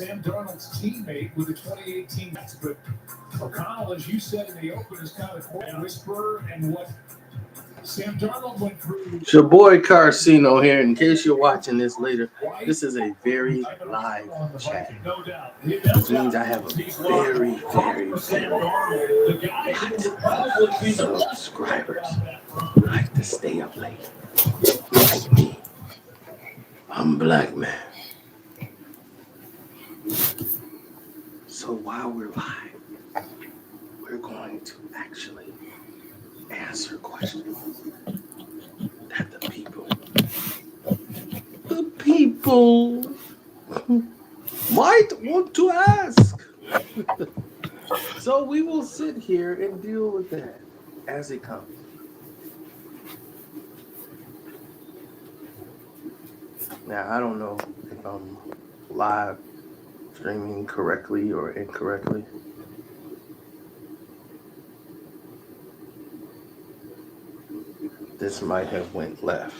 Sam Darnold's teammate with the 2018 Mets. But O'Connell, as you said in the open, is kind of a whisperer, and what Sam Darnold went through. It's your boy Carcino here. In case you're watching this later, this is a very live chat, which means I have a very, very, very subscribers who like to stay up late, like me. I'm a black man. So while we're live, we're going to actually answer questions that the people might want to ask. So we will sit here and deal with that as it comes. Now, I don't know if I'm live streaming correctly or incorrectly. This might have went left.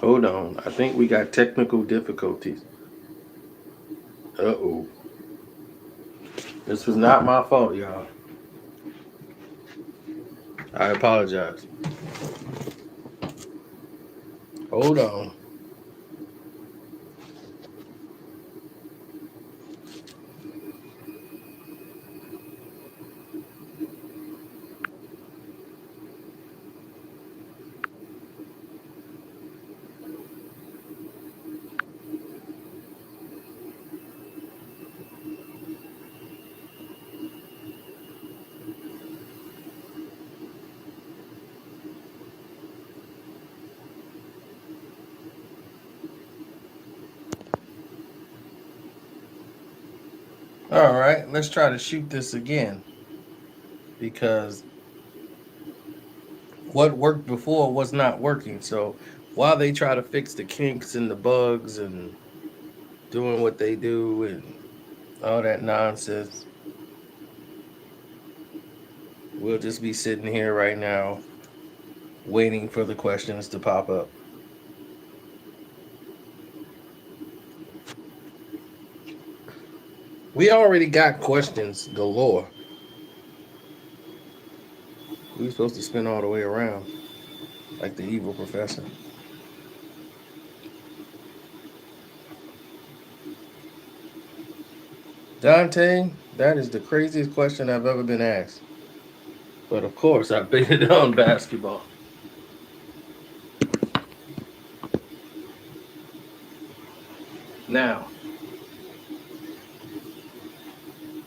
Hold on. I think we got technical difficulties. Uh-oh. This was not my fault, y'all. I apologize. Hold on. All right, let's try to shoot this again, because what worked before was not working. So while they try to fix the kinks and the bugs and doing what they do and all that nonsense, we'll just be sitting here right now waiting for the questions to pop up. We already got questions galore. We were supposed to spin all the way around like the evil professor. Dante, that is the craziest question I've ever been asked. But of course, I bet it on basketball. Now.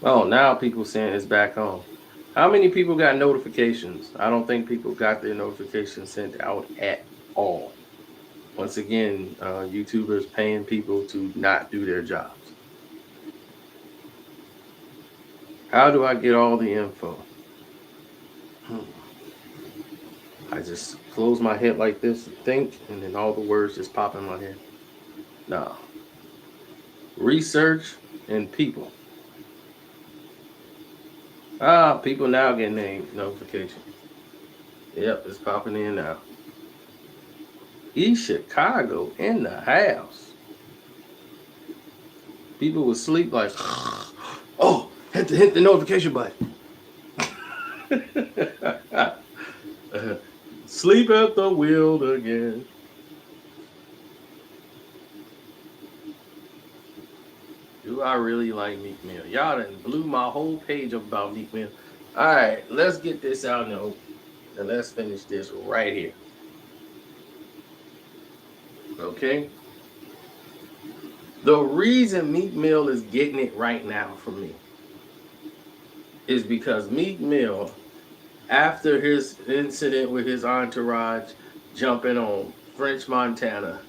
Oh, now people saying it's back on. How many people got notifications? I don't think people got their notifications sent out at all. Once again, YouTubers paying people to not do their jobs. How do I get all the info? I just close my head like this and think, and then all the words just pop in my head. No. Research and people. People now get named notification. Yep, it's popping in now. East Chicago in the house. People would sleep like, oh, hit the notification button. Sleep at the wheel again. Do I really like Meek Mill? Y'all done blew my whole page up about Meek Mill. All right, let's get this out in the open. And let's finish this right here. Okay? The reason Meek Mill is getting it right now from me is because Meek Mill, after his incident with his entourage jumping on French Montana,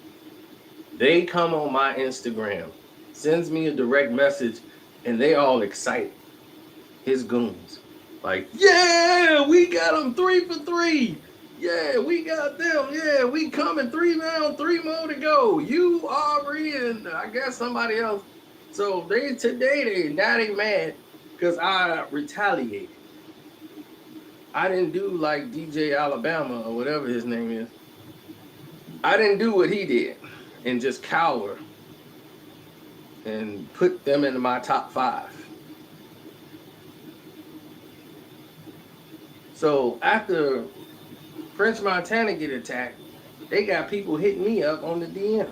they come on my Instagram, sends me a direct message, and they all excited. His goons. Like, yeah, we got them 3 for 3. Yeah, we got them. Yeah, we coming 3 down, 3 more to go. You, Aubrey, and I guess somebody else. So now they mad because I retaliated. I didn't do like DJ Alabama or whatever his name is. I didn't do what he did and just cower and put them into my top 5. So after French Montana get attacked, they got people hitting me up on the DM.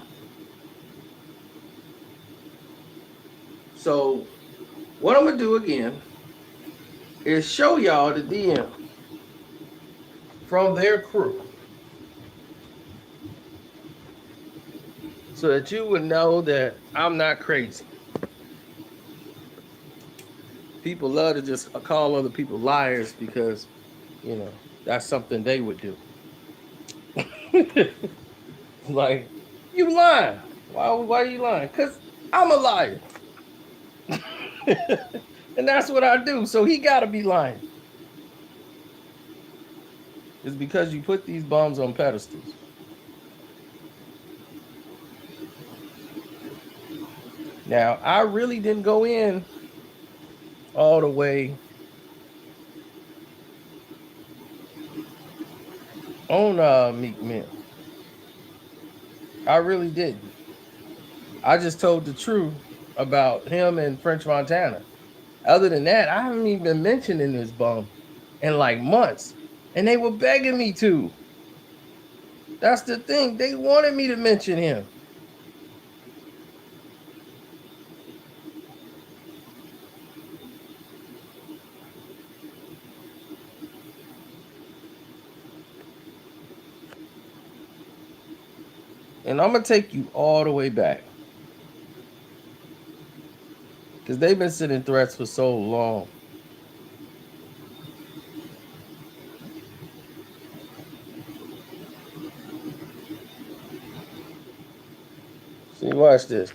So what I'm gonna do again is show y'all the DM from their crew so that you would know that I'm not crazy. People love to just call other people liars because, you know, that's something they would do. Like, you lying. Why are you lying? Because I'm a liar. And that's what I do. So he got to be lying. It's because you put these bums on pedestals. Now, I really didn't go in all the way on Meek Mill. I really didn't. I just told the truth about him and French Montana. Other than that, I haven't even been mentioning this bum in like months. And they were begging me to. That's the thing. They wanted me to mention him. And I'm going to take you all the way back. Because they've been sending threats for so long. See, watch this.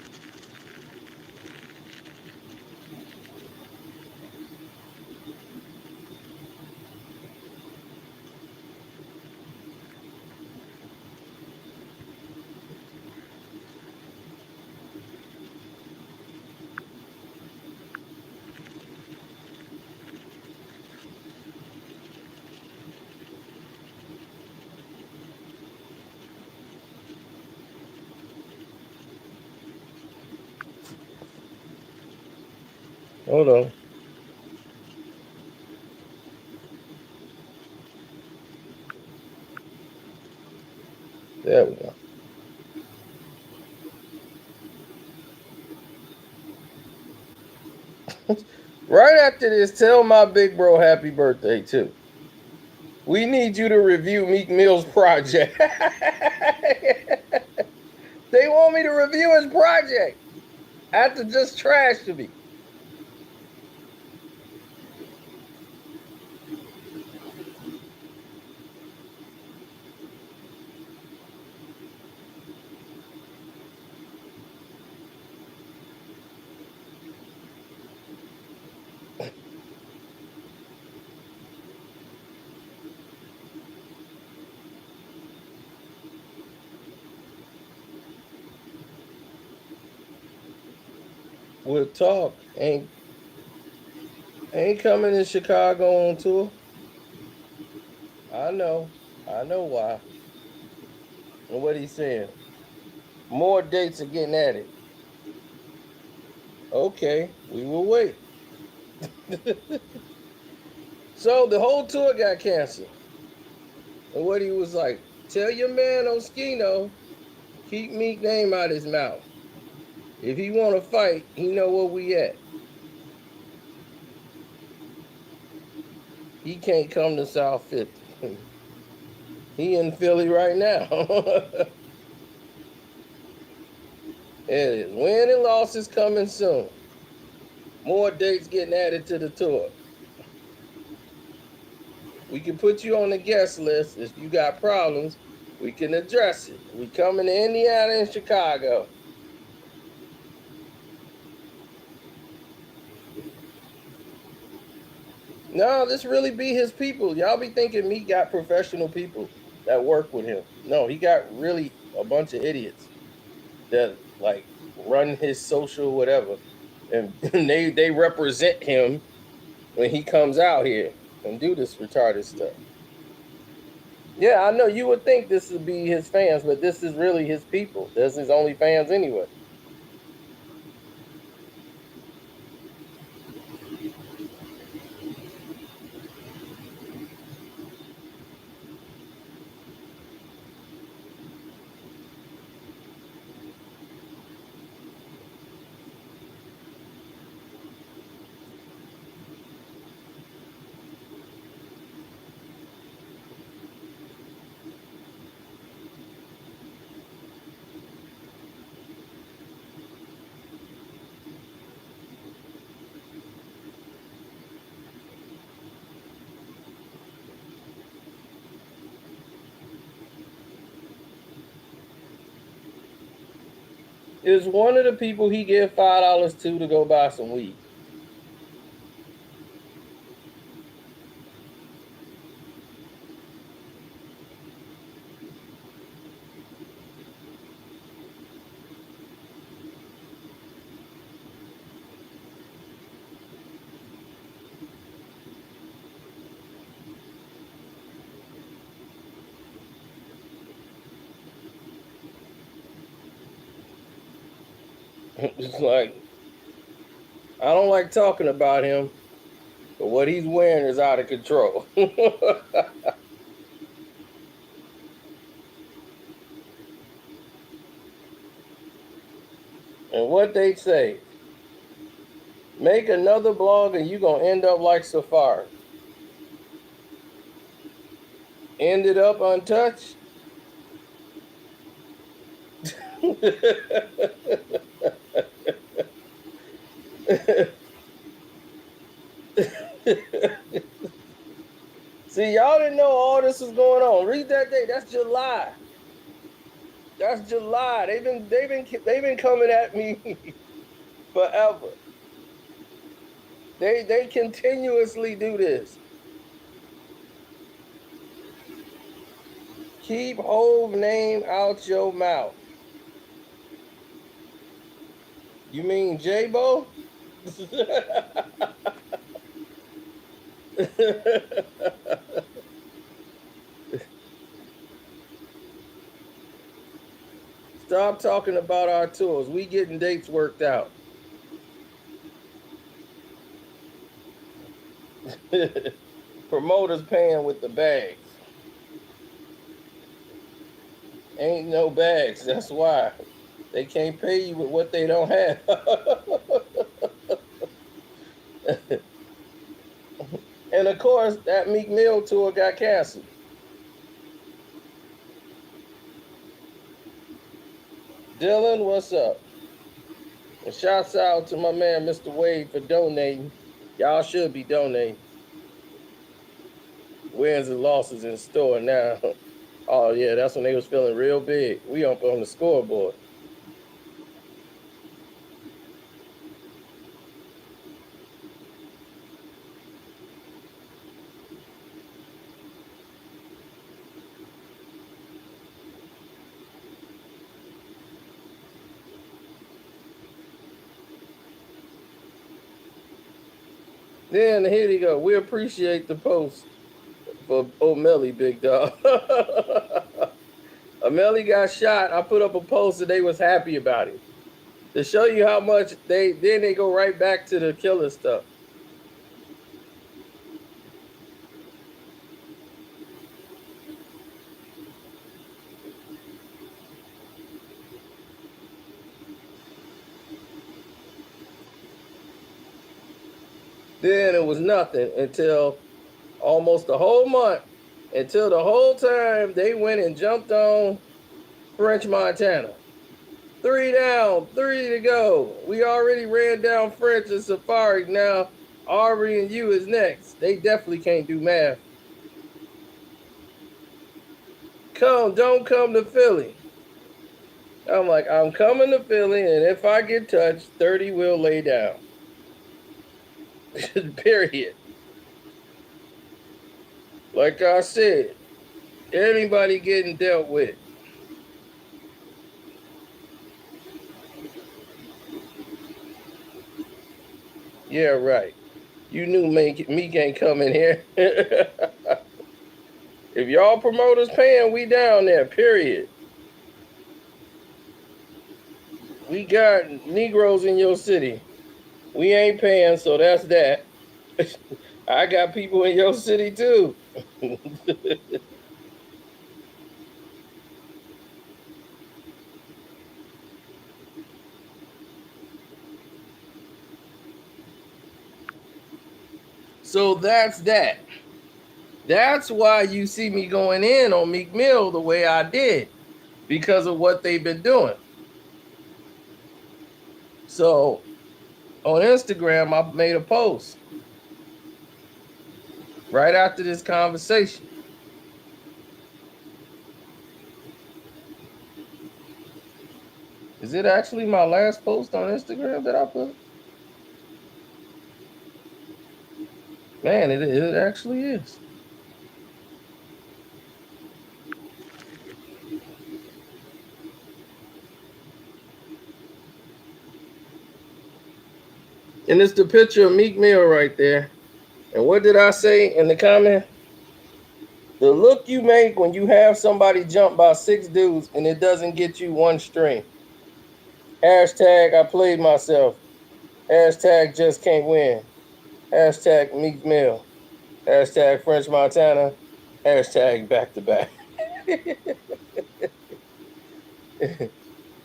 Hold on. There we go. Right after this, tell my big bro happy birthday too. We need you to review Meek Mill's project. They want me to review his project after just trash to me. We'll talk. Ain't coming to Chicago on tour. I know why. And what he's saying. More dates are getting added. Okay, we will wait. So the whole tour got canceled. And what he was like, tell your man Oskino, keep Meek name out his mouth. If he want to fight, he know where we at. He can't come to South 50. He in Philly right now. It is. Win and losses coming soon. More dates getting added to the tour. We can put you on the guest list. If you got problems, we can address it. We coming to Indiana and Chicago. No, this really be his people. Y'all be thinking Meek got professional people that work with him. No, he got really a bunch of idiots that like run his social whatever. And they represent him when he comes out here. and do this retarded stuff. Yeah, I know you would think this would be his fans, but this is really his people. That's his only fans anyway. Is one of the people he give $5 to go buy some weed. It's like, I don't like talking about him, but what he's wearing is out of control. And what they say, make another blog and you're going to end up like Safari. Ended up untouched. See, y'all didn't know all this was going on. Read that date. That's July. That's July. They've been coming at me forever. They continuously do this. Keep Hove name out your mouth. You mean J-Bo? Stop talking about our tours. We getting dates worked out. Promoters paying with the bags. Ain't no bags. That's why. They can't pay you with what they don't have. And of course, that Meek Mill tour got canceled. Dylan, what's up? And shouts out to my man, Mr. Wade, for donating. Y'all should be donating. Wins and losses in store now. Oh, yeah, that's when they was feeling real big. We up on the scoreboard. Then here you go. We appreciate the post for O'Malley, big dog. O'Malley got shot. I put up a post and they was happy about it. To show you how much then they go right back to the killer stuff. Then it was nothing until almost the whole month, until the whole time they went and jumped on French Montana. 3 down, 3 to go. We already ran down French and Safari. Now Aubrey and you is next. They definitely can't do math. Don't come to Philly. I'm like, I'm coming to Philly, and if I get touched, 30 will lay down. Period. Like I said, anybody getting dealt with. Yeah, right. You knew Meek ain't coming here. If y'all promoters paying, we down there, period. We got Negroes in your city. We ain't paying, so that's that. I got people in your city too. So that's that. That's why you see me going in on Meek Mill the way I did, because of what they've been doing. So on Instagram, I made a post right after this conversation. Is it actually my last post on Instagram that I put? Man, it actually is. And it's the picture of Meek Mill right there. And what did I say in the comment? The look you make when you have somebody jump by 6 dudes and it doesn't get you 1 string. Hashtag I played myself. Hashtag just can't win. Hashtag Meek Mill. Hashtag French Montana. Hashtag back to back.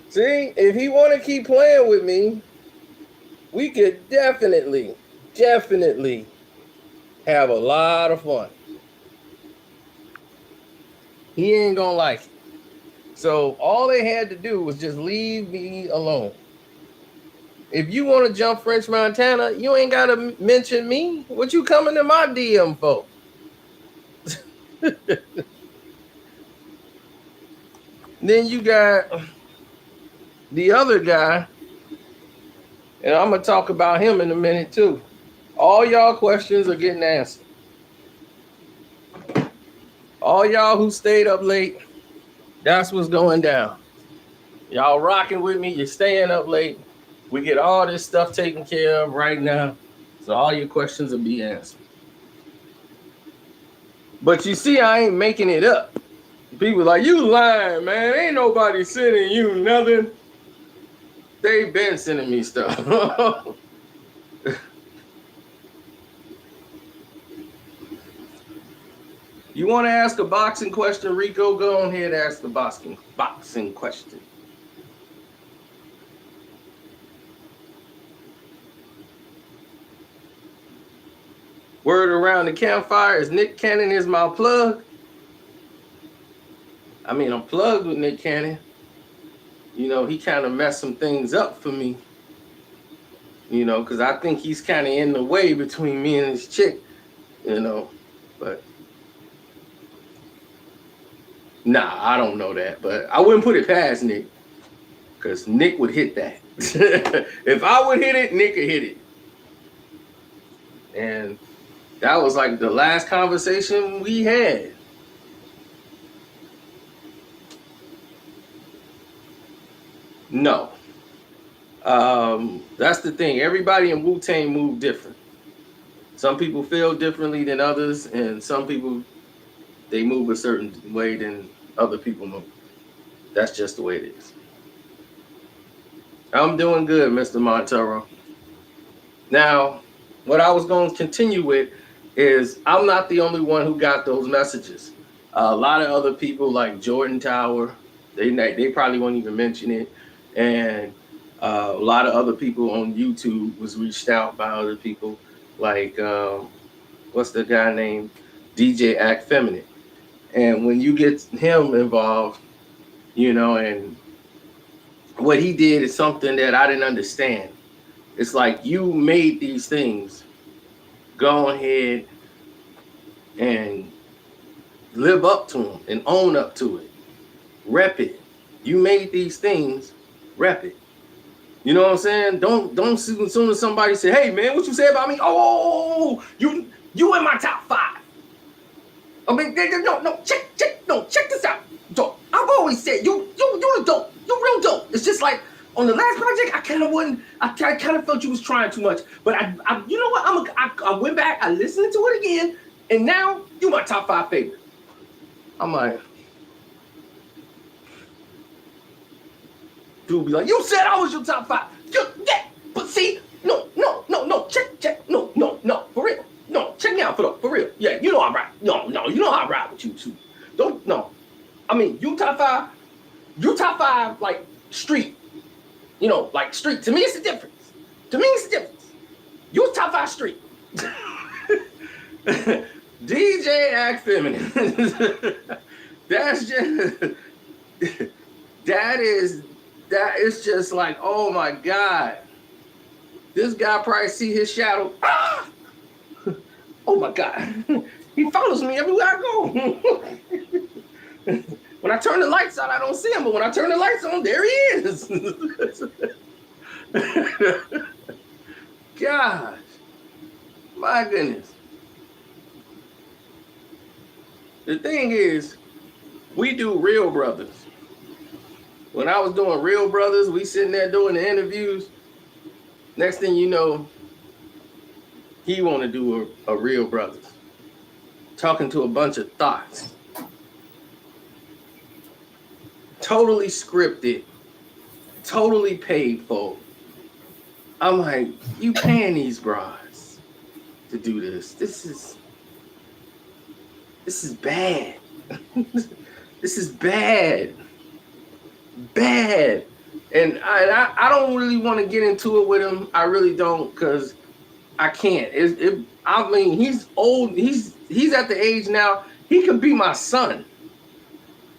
See, if he want to keep playing with me, we could definitely have a lot of fun. He ain't gonna like it. So all they had to do was just leave me alone. If you want to jump French Montana, you ain't got to mention me. What you coming to my DM for? Then you got the other guy, and I'm going to talk about him in a minute too. All y'all questions are getting answered. All y'all who stayed up late, that's what's going down. Y'all rocking with me. You're staying up late. We get all this stuff taken care of right now. So all your questions will be answered. But you see, I ain't making it up. People like, you lying, man. Ain't nobody sending you nothing. They been sending me stuff. You want to ask a boxing question, Rico? Go on ahead and ask the boxing question. Word around the campfire is Nick Cannon is my plug. I mean, I'm plugged with Nick Cannon. You know, he kind of messed some things up for me. You know, because I think he's kind of in the way between me and his chick. You know, but nah, I don't know that. But I wouldn't put it past Nick, because Nick would hit that. If I would hit it, Nick would hit it. And that was like the last conversation we had. No. That's the thing. Everybody in Wu-Tang move different. Some people feel differently than others, and some people, they move a certain way than other people move. That's just the way it is. I'm doing good, Mr. Montero. Now, what I was going to continue with is I'm not the only one who got those messages. A lot of other people like Jordan Tower, they probably won't even mention it. And a lot of other people on YouTube was reached out by other people, like what's the guy named DJ Act Feminine. And when you get him involved, you know, and what he did is something that I didn't understand. It's like, you made these things. Go ahead and live up to them and own up to it. Rep it. You made these things, rep it. You know what I'm saying? Don't as soon as somebody say, hey man, what you say about me? Oh, you in my top 5. I mean, no, check this out. Dope. I've always said you the dope. You real dope. It's just like, on the last project, I kind of wasn't. I kind of felt you was trying too much. But I you know what? I went back, I listened to it again, and now you my top 5 favorite. I'm like, dude be like, you said I was your top 5. Yeah, but see, no, check, no, for real. No, check me out for real. Yeah, you know I'm right. No, you know I ride with you too. Don't, no. I mean, you top 5, like street. You know, like street. To me, it's the difference. You top 5 street. DJ Act Feminine. That's just, that is just like, oh my God. This guy probably see his shadow. Ah! Oh my God. He follows me everywhere I go. When I turn the lights out, I don't see him, but when I turn the lights on, there he is. Gosh. My goodness. The thing is, we do Real Brothers. When I was doing Real Brothers, we sitting there doing the interviews. Next thing you know, he want to do a Real Brothers. Talking to a bunch of thoughts. Totally scripted. Totally paid for. I'm like, you paying these bras to do this. This is bad. This is bad. Bad. And I don't really want to get into it with him. I really don't, because I can't. I mean, he's old. He's at the age now. He could be my son.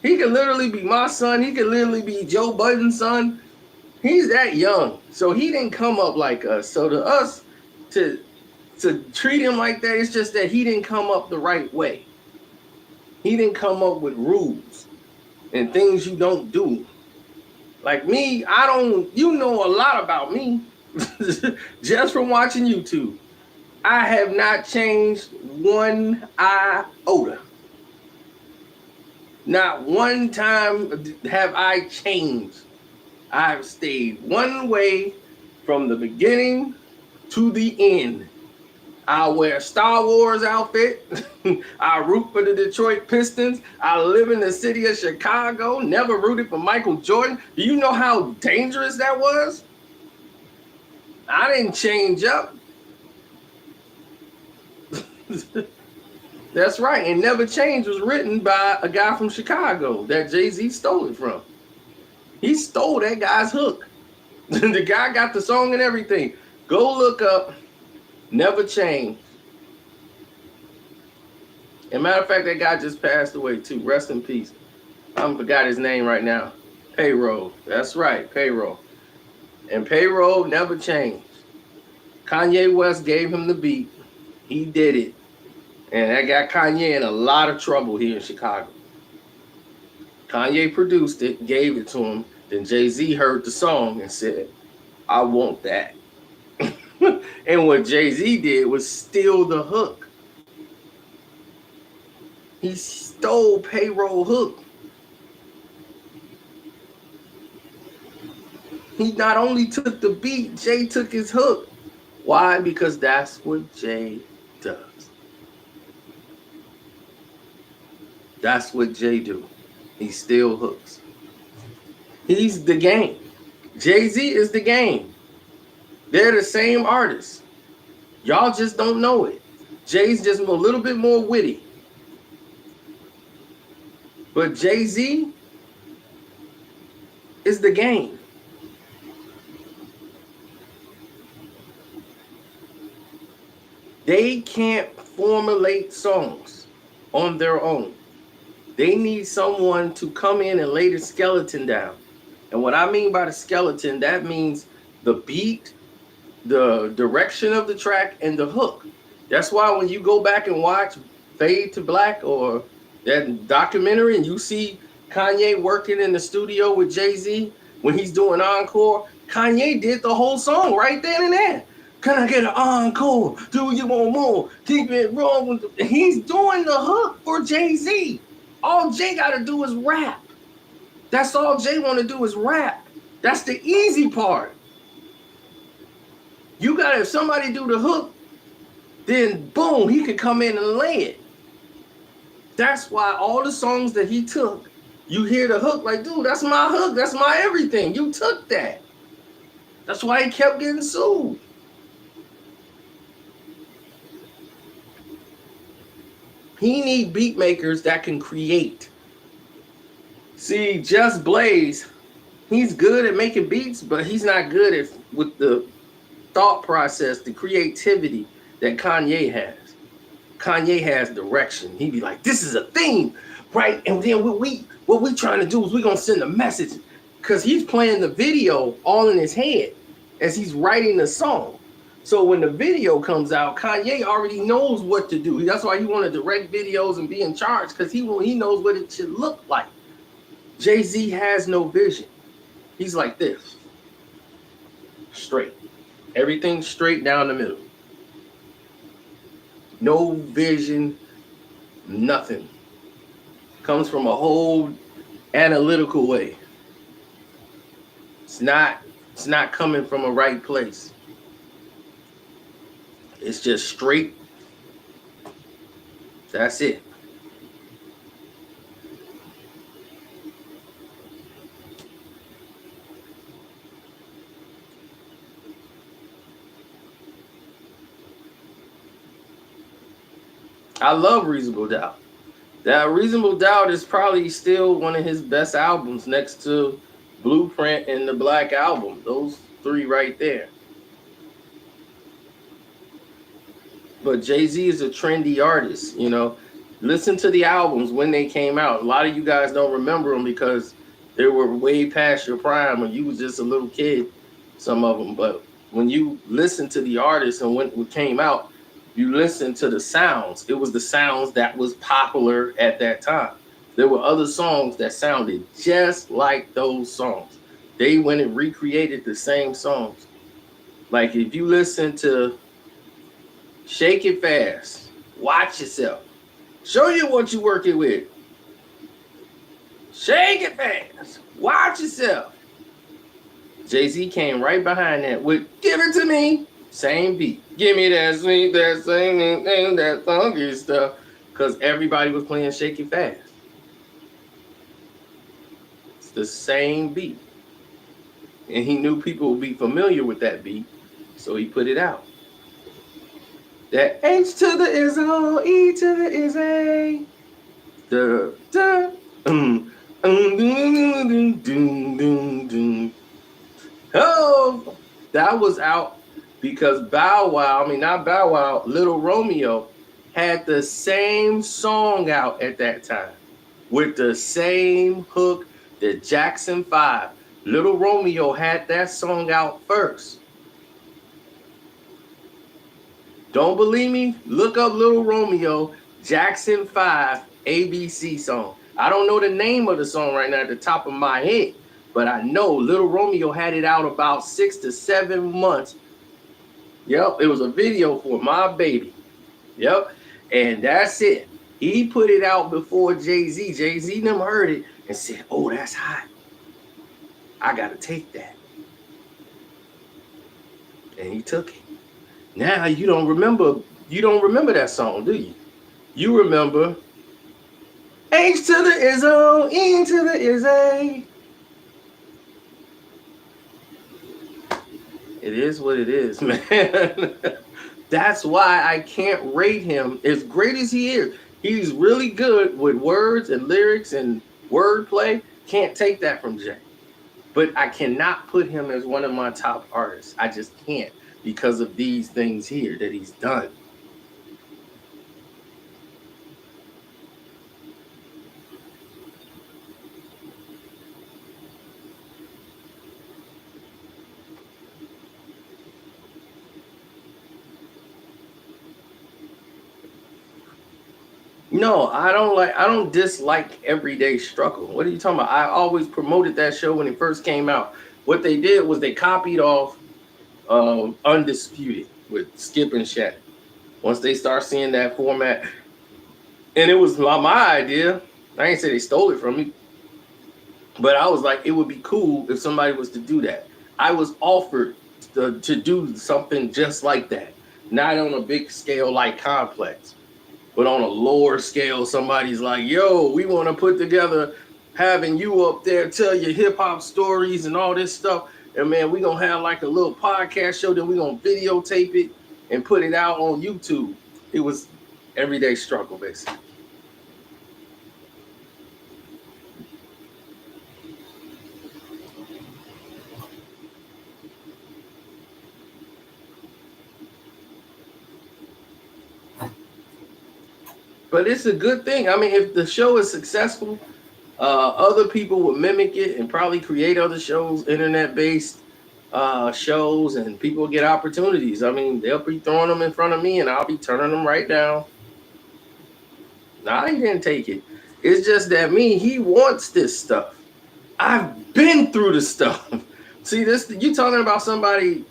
He could literally be my son. He could literally be Joe Budden's son. He's that young. So he didn't come up like us. So to us, to treat him like that, it's just that he didn't come up the right way. He didn't come up with rules and things you don't do. Like me, you know a lot about me just from watching YouTube. I have not changed one iota. Not one time have I changed. I've stayed one way from the beginning to the end. I wear a Star Wars outfit. I root for the Detroit Pistons. I live in the city of Chicago. Never rooted for Michael Jordan. Do you know how dangerous that was? I didn't change up. That's right. And Never Change was written by a guy from Chicago that Jay-Z stole it from. He stole that guy's hook. The guy got the song and everything. Go look up Never Change. As a matter of fact, that guy just passed away too. Rest in peace. I forgot his name right now. Payroll. That's right, Payroll. And Payroll Never Changed. Kanye West gave him the beat. He did it. And that got Kanye in a lot of trouble here in Chicago. Kanye produced it, gave it to him. Then Jay-Z heard the song and said, I want that. And what Jay-Z did was steal the hook. He stole Payroll hook. He not only took the beat, Jay took his hook. Why? Because that's what Jay does. That's what Jay do. He steal hooks. He's the game. Jay-Z is the game. They're the same artists. Y'all just don't know it. Jay's just a little bit more witty. But Jay-Z is the game. They can't formulate songs on their own. They need someone to come in and lay the skeleton down. And what I mean by the skeleton, that means the beat, the direction of the track, and the hook. That's why when you go back and watch Fade to Black or that documentary and you see Kanye working in the studio with Jay-Z when he's doing encore, Kanye did the whole song right then and there. Can I get an encore? Do you want more? Keep it rolling. He's doing the hook for Jay-Z. All Jay got to do is rap. That's all Jay want to do is rap. That's the easy part. You gotta, if somebody do the hook, then boom, he could come in and lay it. That's why all the songs that he took, you hear the hook like, dude, that's my hook, that's my everything. You took that. That's why he kept getting sued. He need beat makers that can create. See, Just Blaze, he's good at making beats, but he's not good at with the thought process, the creativity that Kanye has. Kanye has direction. He'd be like, this is a theme, right? And then what we trying to do is we're gonna send a message, because he's playing the video all in his head as he's writing the song. So when the video comes out, Kanye already knows what to do. That's why he want to direct videos and be in charge, because he knows what it should look like. Jay-Z has no vision. He's like this. Straight. Everything straight down the middle. No vision, nothing. Comes from a whole analytical way. It's not coming from a right place. It's just straight. That's it. I love Reasonable Doubt. That Reasonable Doubt is probably still one of his best albums, next to Blueprint and the Black Album. Those three right there. But Jay-Z is a trendy artist, you know. Listen to the albums when they came out. A lot of you guys don't remember them because they were way past your prime when you was just a little kid, some of them. But when you listen to the artists and when it came out, you listen to the sounds. It was the sounds that was popular at that time. There were other songs that sounded just like those songs. They went and recreated the same songs. Like if you listen to Shake It Fast, Watch Yourself, show you what you're working with. Shake it fast, watch yourself. Jay-Z came right behind that with Give It To Me, same beat. Give me that sweet, that singing thing, that funky stuff. Because everybody was playing Shake It Fast. It's the same beat. And he knew people would be familiar with that beat, so he put it out. That H to the is O, E to the is A. Oh, that was out because Little Romeo had the same song out at that time with the same hook, the Jackson 5. Little Romeo had that song out first. Don't believe me? Look up Little Romeo, Jackson 5, ABC song. I don't know the name of the song right now at the top of my head, but I know Little Romeo had it out about 6 to 7 months. Yep, it was a video for My Baby. Yep, and that's it. He put it out before Jay-Z. Jay-Z them heard it and said, oh, that's hot. I got to take that. And he took it. Now you don't remember that song, do you? You remember H to the is O, E to the is A. It is what it is, man. That's why I can't rate him as great as he is. He's really good with words and lyrics and wordplay. Can't take that from Jay. But I cannot put him as one of my top artists. I just can't because of these things here that he's done. No, I don't dislike Everyday Struggle. What are you talking about? I always promoted that show when it first came out. What they did was they copied off Undisputed with Skip and Shannon. Once they start seeing that format, and it was my idea. I ain't say they stole it from me. But I was like, it would be cool if somebody was to do that. I was offered to do something just like that, not on a big scale like Complex, but on a lower scale. Somebody's like, yo, we want to put together having you up there tell your hip hop stories and all this stuff. And man, we're going to have like a little podcast show, then we're going to videotape it and put it out on YouTube. It was everyday struggle, basically. But it's a good thing. I mean, if the show is successful, other people will mimic it and probably create other shows, internet-based shows, and people get opportunities. I mean, they'll be throwing them in front of me, and I'll be turning them right down. Nah, he didn't take it. It's just that he wants this stuff. I've been through the stuff. See, this you talking about somebody.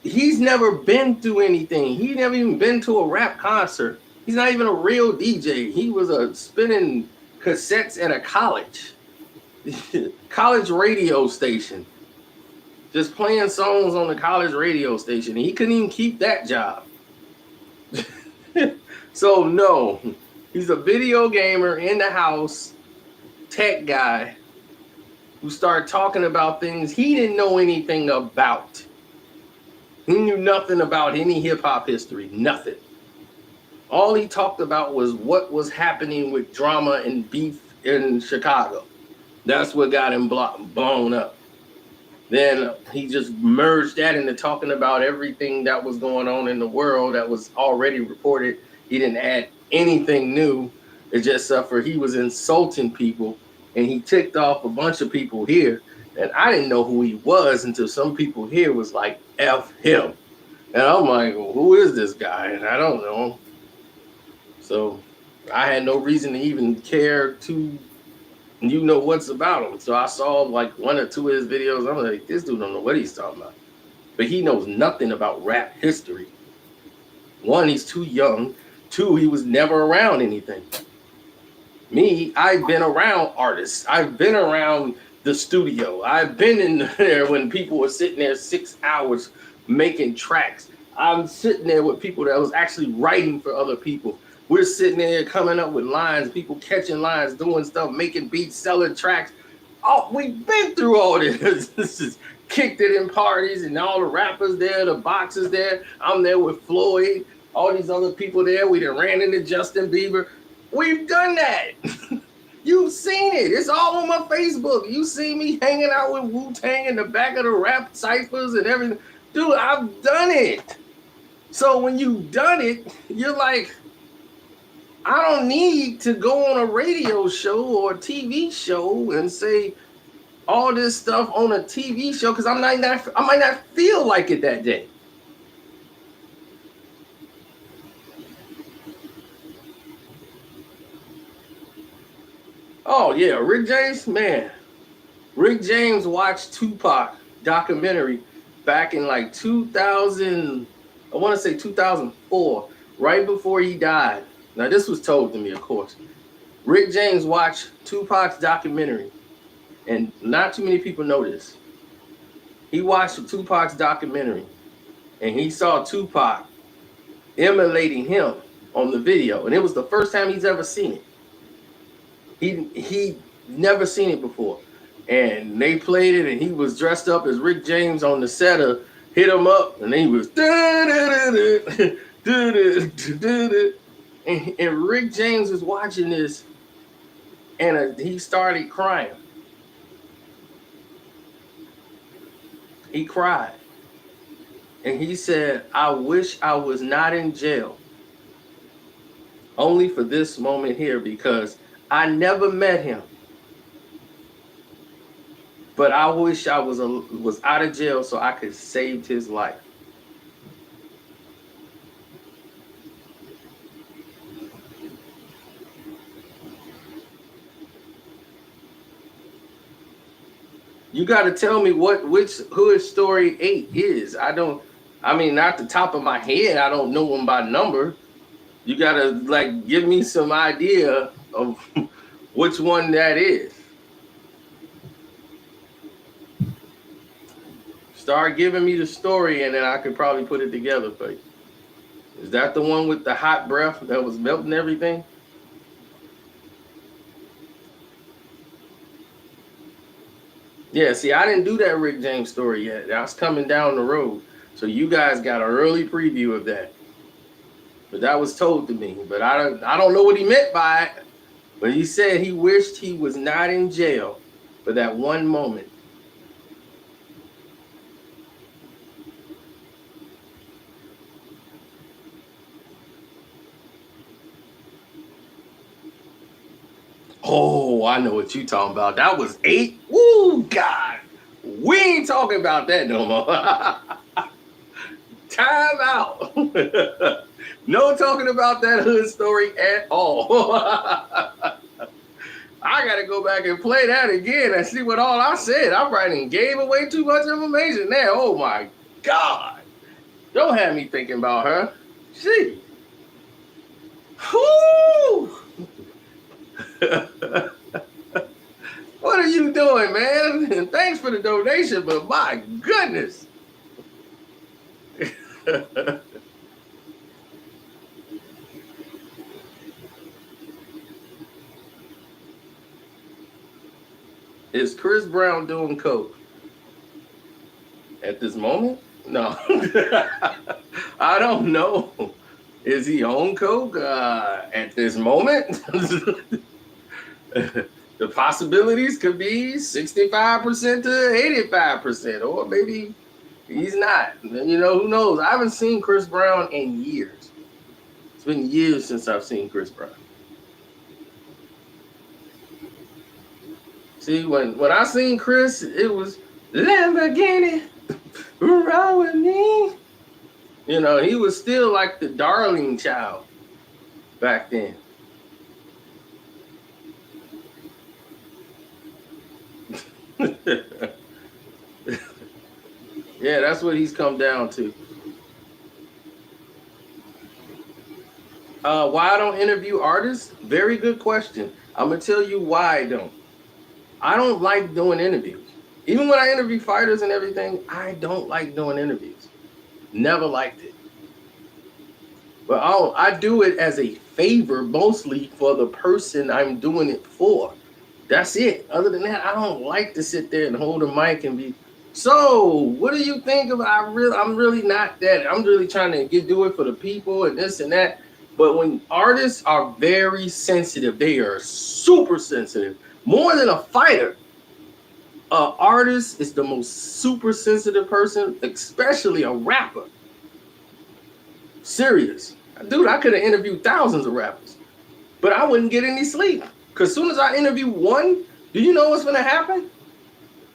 He's never been through anything. He never even been to a rap concert. He's not even a real DJ. He was spinning cassettes at a college radio station, just playing songs on the college radio station. And he couldn't even keep that job. So no, he's a video gamer in the house, tech guy who started talking about things he didn't know anything about. He knew nothing about any hip hop history, nothing. All he talked about was what was happening with drama and beef in Chicago. That's what got him blown up. Then he just merged that into talking about everything that was going on in the world that was already reported. He didn't add anything new. It just suffered. He was insulting people, and he ticked off a bunch of people here. And I didn't know who he was until some people here was like, F him. And I'm like, well, who is this guy? And I don't know him. So I had no reason to even care to what's about him. So I saw like one or two of his videos. I'm like, this dude don't know what he's talking about. But he knows nothing about rap history. One, he's too young. Two, he was never around anything. Me, I've been around artists. I've been around the studio. I've been in there when people were sitting there 6 hours making tracks. I'm sitting there with people that was actually writing for other people. We're sitting there coming up with lines, people catching lines, doing stuff, making beats, selling tracks. Oh, we've been through all this. This is kicked it in parties and all the rappers there, the boxers there. I'm there with Floyd, all these other people there. We done ran into Justin Bieber. We've done that. You've seen it. It's all on my Facebook. You see me hanging out with Wu-Tang in the back of the rap ciphers and everything. Dude, I've done it. So when you've done it, you're like, I don't need to go on a radio show or a TV show and say all this stuff on a TV show because I might not feel like it that day. Oh yeah, Rick James, man. Rick James watched Tupac documentary back in like 2000, I want to say 2004, right before he died. Now, this was told to me, of course. Rick James watched Tupac's documentary, and not too many people know this. He watched Tupac's documentary, and he saw Tupac emulating him on the video, and it was the first time he's ever seen it. He never seen it before, and they played it, and he was dressed up as Rick James on the set of Hit 'Em Up, and he was and Rick James was watching this, and he started crying. He cried. And he said, I wish I was not in jail. Only for this moment here, because I never met him. But I wish I was out of jail so I could save his life. You got to tell me which Hood Story 8 is. Not the top of my head. I don't know them by number. You got to give me some idea of which one that is. Start giving me the story, and then I could probably put it together for you. Is that the one with the hot breath that was melting everything? Yeah, see, I didn't do that Rick James story yet. That's coming down the road. So you guys got an early preview of that. But that was told to me. But I don't know what he meant by it. But he said he wished he was not in jail for that one moment. Oh, I know what you talking about. That was 8. Woo, God. We ain't talking about that no more. Time out. No talking about that hood story at all. I got to go back and play that again and see what all I said. I probably gave away too much information there. Oh, my God. Don't have me thinking about her. Gee. Whoo. What are you doing, man? And thanks for the donation, but my goodness. Is Chris Brown doing coke at this moment? No. I don't know. Is he on coke at this moment? The possibilities could be 65% to 85%, or maybe he's not. You know, who knows? I haven't seen Chris Brown in years. It's been years since I've seen Chris Brown. See, when I seen Chris, it was Lamborghini, roll with me. You know, he was still like the darling child back then. Yeah, that's what he's come down to. Why I don't interview artists? Very good question. I'm going to tell you why I don't. I don't like doing interviews. Even when I interview fighters and everything, I don't like doing interviews. Never liked it. But I do it as a favor, mostly for the person I'm doing it for. That's it. Other than that, I don't like to sit there and hold a mic and be, so what do you think of? I'm really not that. I'm really trying to do it for the people and this and that. But when artists are very sensitive, they are super sensitive, more than a fighter. An artist is the most super sensitive person, especially a rapper. Serious. Dude, I could have interviewed thousands of rappers, but I wouldn't get any sleep. Because as soon as I interview one, do you know what's going to happen?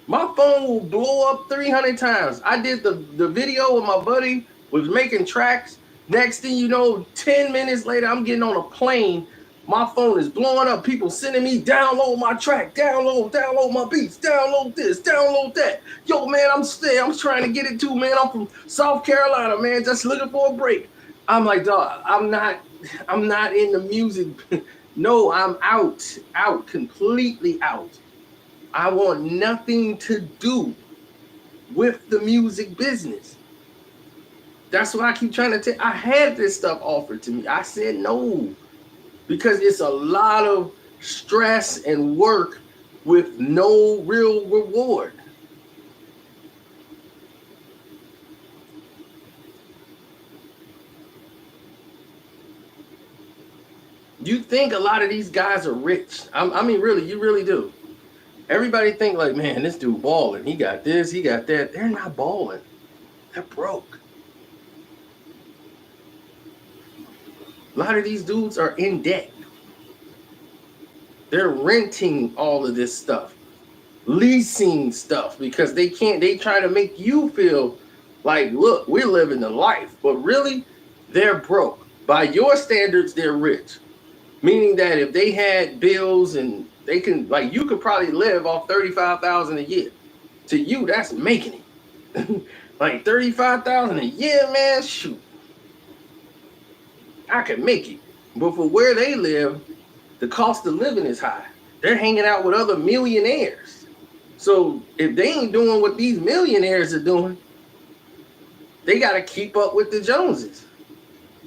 My phone will blow up 300 times. I did the video with my buddy, was making tracks. Next thing you know, 10 minutes later, I'm getting on a plane. My phone is blowing up. People sending me, download my track, download my beats, download this, download that. Yo, man, I'm trying to get it too, man. I'm from South Carolina, man, just looking for a break. I'm like, dog, I'm not in the music. No, I'm out, completely out. I want nothing to do with the music business. That's what I keep trying to tell. I had this stuff offered to me. I said no, because it's a lot of stress and work with no real reward. You think a lot of these guys are rich. I mean, really, you really do. Everybody think like, man, this dude balling. He got this, he got that. They're not balling. They're broke. A lot of these dudes are in debt. They're renting all of this stuff, leasing stuff, because they try to make you feel like, look, we're living the life. But really, they're broke. By your standards, they're rich. Meaning that if they had bills and they can, like, you could probably live off $35,000 a year. To you, that's making it. Like $35,000 a year, man, shoot. I can make it. But for where they live, the cost of living is high. They're hanging out with other millionaires. So if they ain't doing what these millionaires are doing, they got to keep up with the Joneses.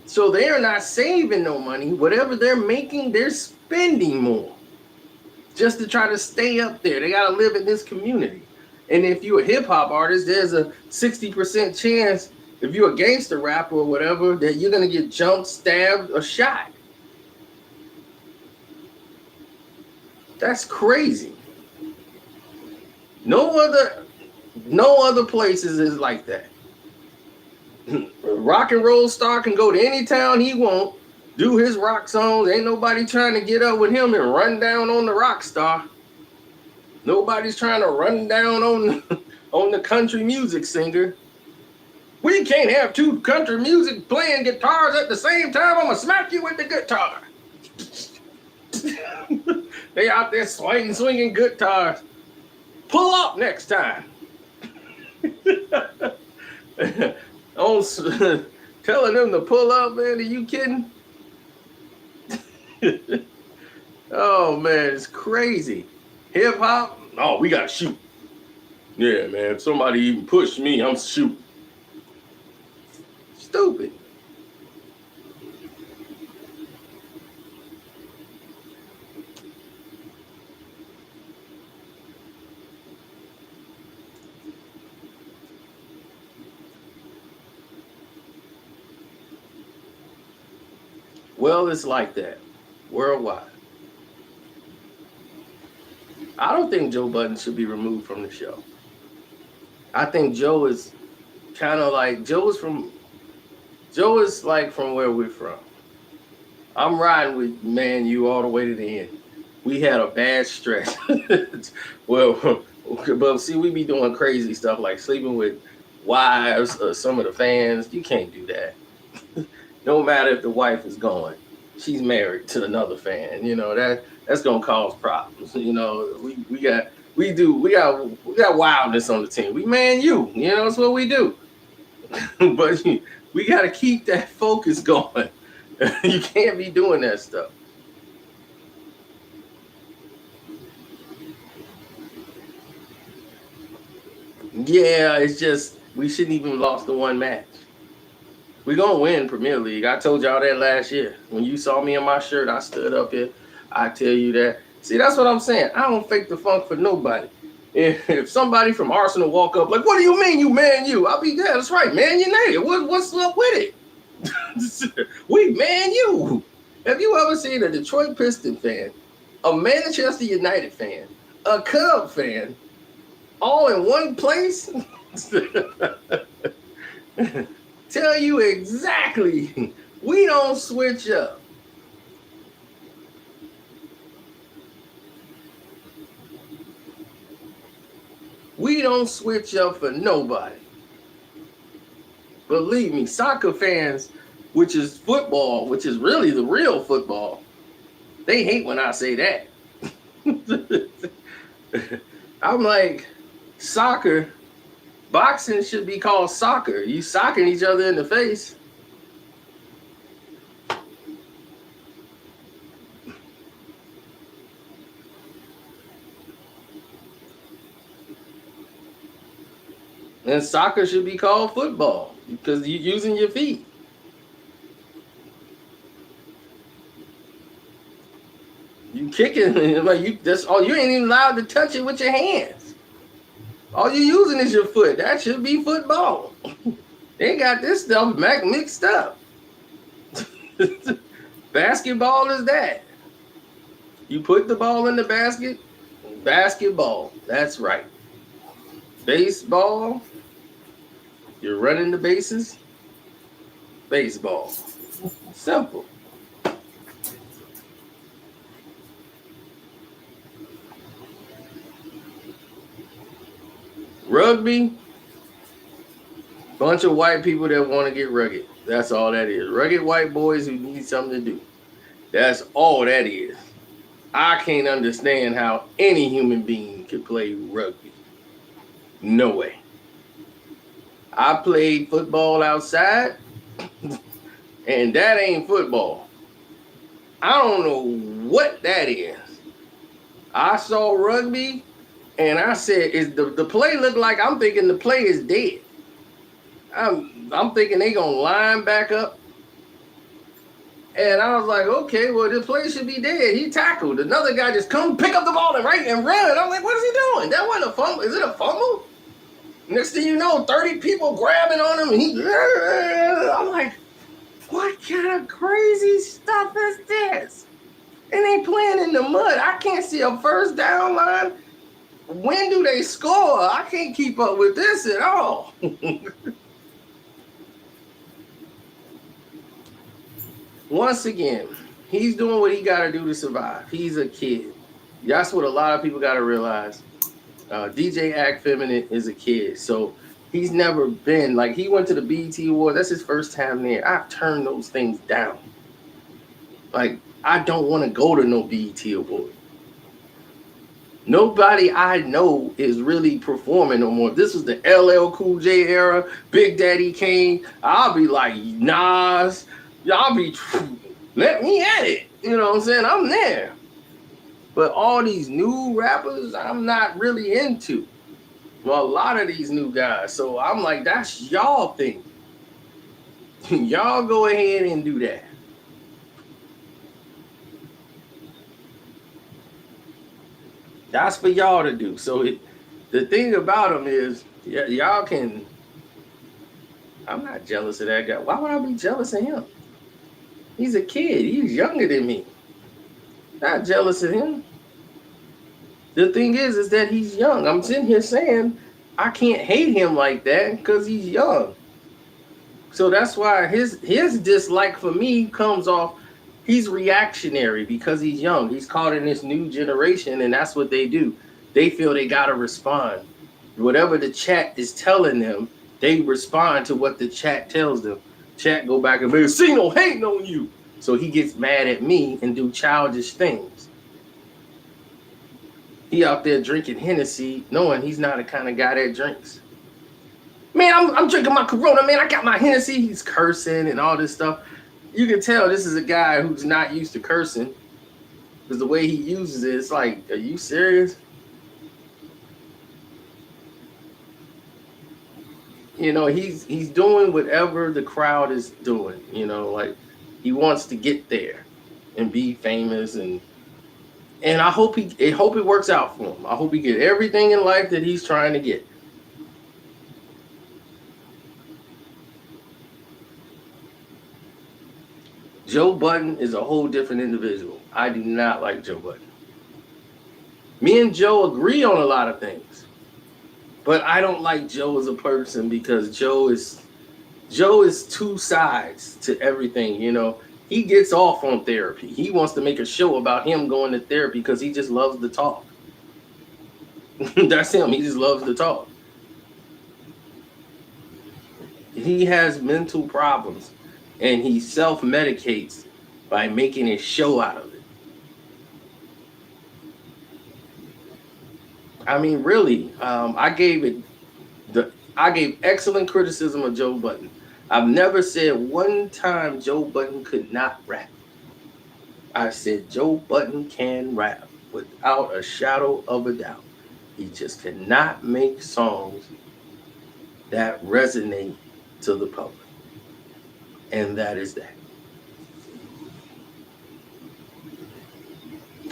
So they're not saving no money. Whatever they're making, they're spending more just to try to stay up there. They got to live in this community. And if you're a hip hop artist, there's a 60% chance, if you're a gangster rapper or whatever, that you're going to get jumped, stabbed, or shot. That's crazy. No other places is like that. A rock and roll star can go to any town he want, do his rock songs. Ain't nobody trying to get up with him and run down on the rock star. Nobody's trying to run down on the country music singer. We can't have two country music playing guitars at the same time. I'm gonna smack you with the guitar. They out there swinging guitars. Pull up next time. Telling them to pull up, man. Are you kidding? Oh man, it's crazy. Hip hop, oh, we gotta shoot. Yeah, man. If somebody even pushed me, I'm shooting. Stupid. Well, it's like that worldwide. I don't think Joe Budden should be removed from the show. I think Joe is kind of like, Joe is like from where we're from. I'm riding with Man U all the way to the end. We had a bad stretch. Well, but see, we be doing crazy stuff like sleeping with wives or some of the fans. You can't do that. No matter if the wife is gone, she's married to another fan. You know, that's gonna cause problems. You know, we got wildness on the team. We Man U, you know, that's what we do. But we got to keep that focus going. You can't be doing that stuff. Yeah, it's just we shouldn't even lost the one match. We're going to win Premier League. I told y'all that last year. When you saw me in my shirt, I stood up here. I tell you that. See, that's what I'm saying. I don't fake the funk for nobody. If somebody from Arsenal walk up like, what do you mean you Man U? I'll be, yeah, that's right, Man United. What's up with it? We Man U. Have you ever seen a Detroit Piston fan, a Manchester United fan, a Cub fan, all in one place? Tell you exactly. We don't switch up. We don't switch up for nobody. Believe me, soccer fans, which is football, which is really the real football, they hate when I say that. I'm like, soccer, boxing should be called soccer. You socking each other in the face. And soccer should be called football because you're using your feet. You kicking like that's all. You ain't even allowed to touch it with your hands. All you're using is your foot. That should be football. They got this stuff mixed up. Basketball is that. You put the ball in the basket. Basketball. That's right. Baseball. You're running the bases. Baseball. Simple. Rugby. Bunch of white people that want to get rugged. That's all that is. Rugged white boys who need something to do. That's all that is. I can't understand how any human being could play rugby. No way. I played football outside, and that ain't football. I don't know what that is. I saw rugby, And I said, "Is the play look like?" I'm thinking the play is dead. I'm thinking they gonna line back up. And I was like, okay, well, the play should be dead. He tackled. Another guy just come pick up the ball and run. I'm like, what is he doing? That wasn't a fumble. Is it a fumble? Next thing you know, 30 people grabbing on him, and I'm like, what kind of crazy stuff is this? And they playing in the mud. I can't see a first down line. When do they score? I can't keep up with this at all. Once again, he's doing what he got to do to survive. He's a kid. That's what a lot of people got to realize. DJ Act Feminine is a kid. So he's never been, like, he went to the BET Awards. That's his first time there. I've turned those things down. Like, I don't want to go to no BET Award. Nobody I know is really performing no more. This was the LL Cool J era, Big Daddy Kane. I'll be like, Nas. Y'all be, let me at it. You know what I'm saying? I'm there. But all these new rappers, I'm not really into. Well, a lot of these new guys. So I'm like, that's y'all thing. Y'all go ahead and do that. That's for y'all to do. So the thing about them is, y'all can, I'm not jealous of that guy. Why would I be jealous of him? He's a kid. He's younger than me. Not jealous of him. The thing is that he's young. I'm sitting here saying I can't hate him like that because he's young. So that's why his dislike for me comes off. He's reactionary because he's young. He's caught in this new generation, and that's what they do. They feel they got to respond. Whatever the chat is telling them, they respond to what the chat tells them. Chat go back and be, see no hating on you. So he gets mad at me and do childish things. He out there drinking Hennessy, knowing he's not the kind of guy that drinks. Man, I'm drinking my Corona, man. I got my Hennessy. He's cursing and all this stuff. You can tell this is a guy who's not used to cursing because the way he uses it, it's like, are you serious? You know, he's doing whatever the crowd is doing. You know, like he wants to get there and be famous, and I hope it works out for him. I hope he get everything in life that he's trying to get. Joe Budden is a whole different individual. I do not like Joe Budden. Me and Joe agree on a lot of things, but I don't like Joe as a person because Joe is two sides to everything. You know, he gets off on therapy. He wants to make a show about him going to therapy because he just loves to talk. That's him. He just loves to talk. He has mental problems, and he self-medicates by making a show out of it. I mean, really, I gave excellent criticism of Joe Budden. I've never said one time Joe Budden could not rap. I said Joe Budden can rap without a shadow of a doubt. He just cannot make songs that resonate to the public. And that is that.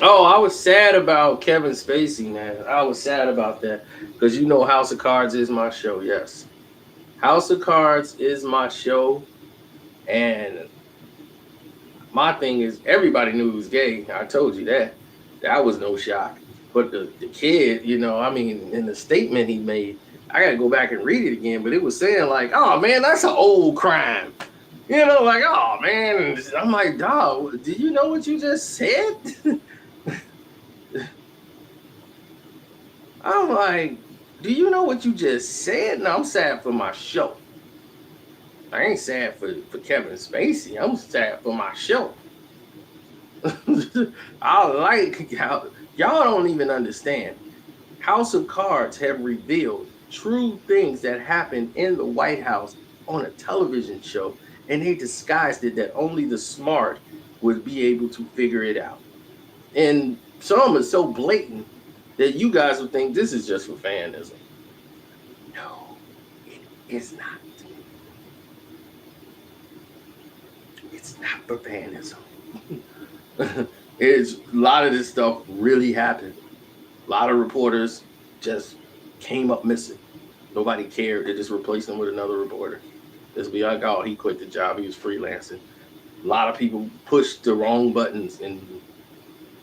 Oh, I was sad about Kevin Spacey, man. I was sad about that because you know House of Cards is my show. Yes. House of Cards is my show. And my thing is everybody knew he was gay. I told you that. That was no shock. But the kid, you know, I mean, in the statement he made, I got to go back and read it again. But it was saying like, oh, man, that's an old crime. You know, like, oh, man. I'm like, dog, do you know what you just said? I'm like, do you know what you just said? No, I'm sad for my show. I ain't sad for Kevin Spacey. I'm sad for my show. I like y'all don't even understand. House of Cards have revealed true things that happened in the White House on a television show, and they disguised it that only the smart would be able to figure it out. And some is so blatant that you guys would think this is just for fanism. No, it is not. It's not for fanism. It's a lot of this stuff really happened. A lot of reporters just came up missing. Nobody cared. They just replaced him with another reporter. Just be like, oh, he quit the job. He was freelancing. A lot of people pushed the wrong buttons and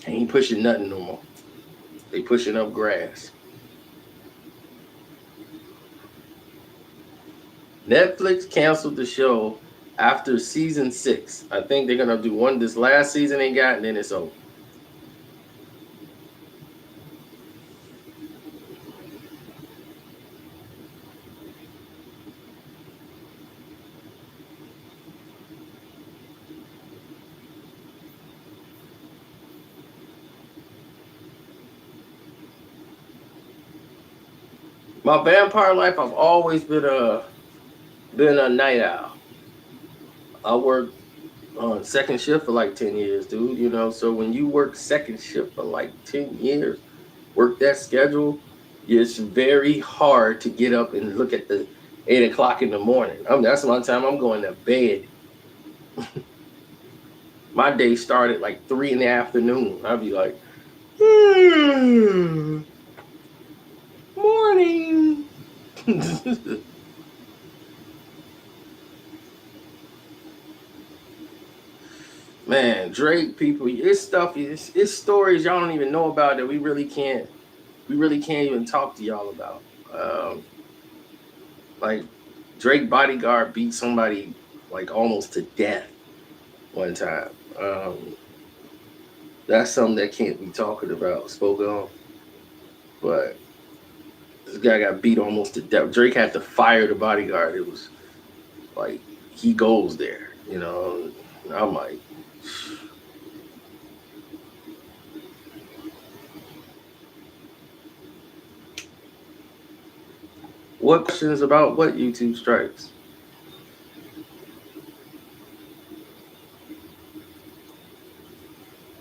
ain't pushing nothing no more. They pushing up grass. Netflix canceled the show after season 6. I think they're gonna do one this last season they got, and then it's over. My vampire life, I've always been a night owl. I worked on second shift for like 10 years, dude. You know, so when you work second shift for like 10 years, work that schedule, it's very hard to get up and look at the 8 o'clock in the morning. That's my time I'm going to bed. My day started like 3 in the afternoon. I'd be like, morning. Man, Drake, people, it's stuff, it's stories y'all don't even know about that we really can't even talk to y'all about. Like Drake bodyguard beat somebody like almost to death one time. That's something that can't be talking about, spoken on. But this guy got beat almost to death. Drake had to fire the bodyguard. It was like he goes there, you know. I'm like, what questions about what YouTube strikes?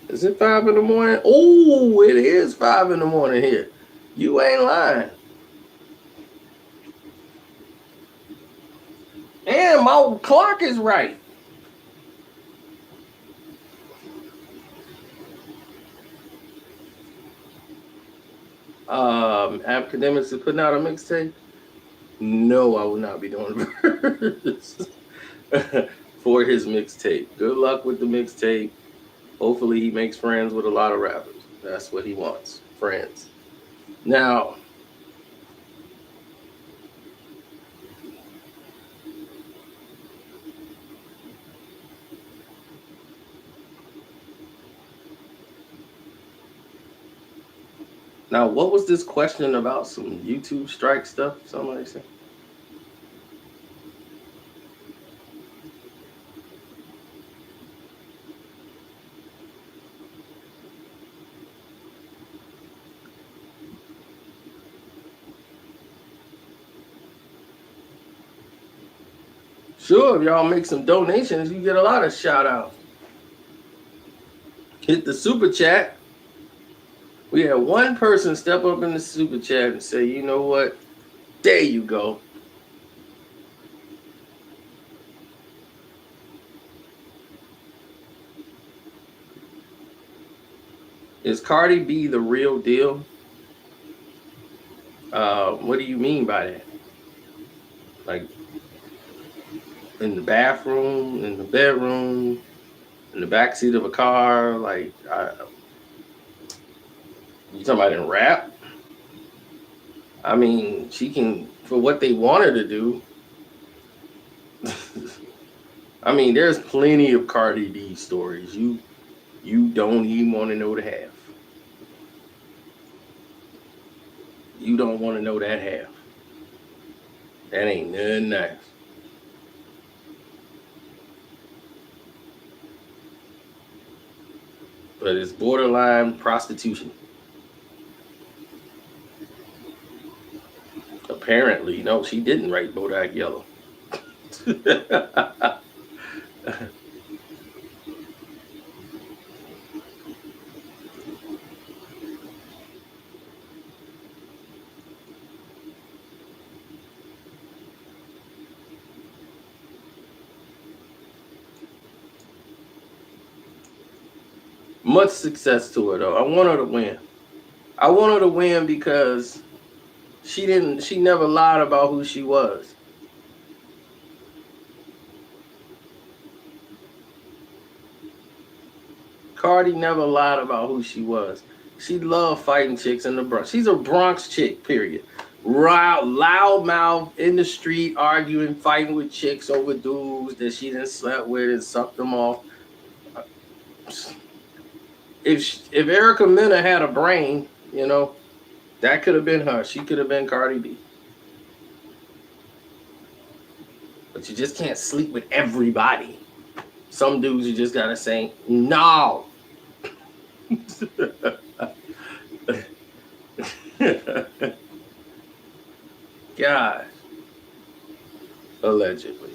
Is it 5 in the morning? Oh, it is 5 in the morning here. You ain't lying. And my clock is right. Academics is putting out a mixtape? No, I will not be doing verse for his mixtape. Good luck with the mixtape. Hopefully he makes friends with a lot of rappers. That's what he wants, friends. Now, what was this question about some YouTube strike stuff? Somebody said. Sure, if y'all make some donations, you get a lot of shout outs. Hit the super chat. We had one person step up in the super chat and say, you know what? There you go. Is Cardi B the real deal? What do you mean by that? Like in the bathroom, in the bedroom, in the backseat of a car? Like, you talking about in rap? I mean, she can, for what they want her to do. I mean, there's plenty of Cardi B stories you don't even want to know the half. You don't want to know that half. That ain't nothing nice. But it's borderline prostitution. Apparently, no, she didn't write Bodak Yellow. Much success to her though. I want her to win. I want her to win because she never lied about who she was. Cardi never lied about who she was. She loved fighting chicks in the Bronx. She's a Bronx chick, period. Loud mouth in the street, arguing, fighting with chicks over dudes that she didn't slept with and sucked them off. If Erica Mena had a brain, you know, that could have been her. She could have been Cardi B. But you just can't sleep with everybody. Some dudes you just gotta say no. God. Allegedly.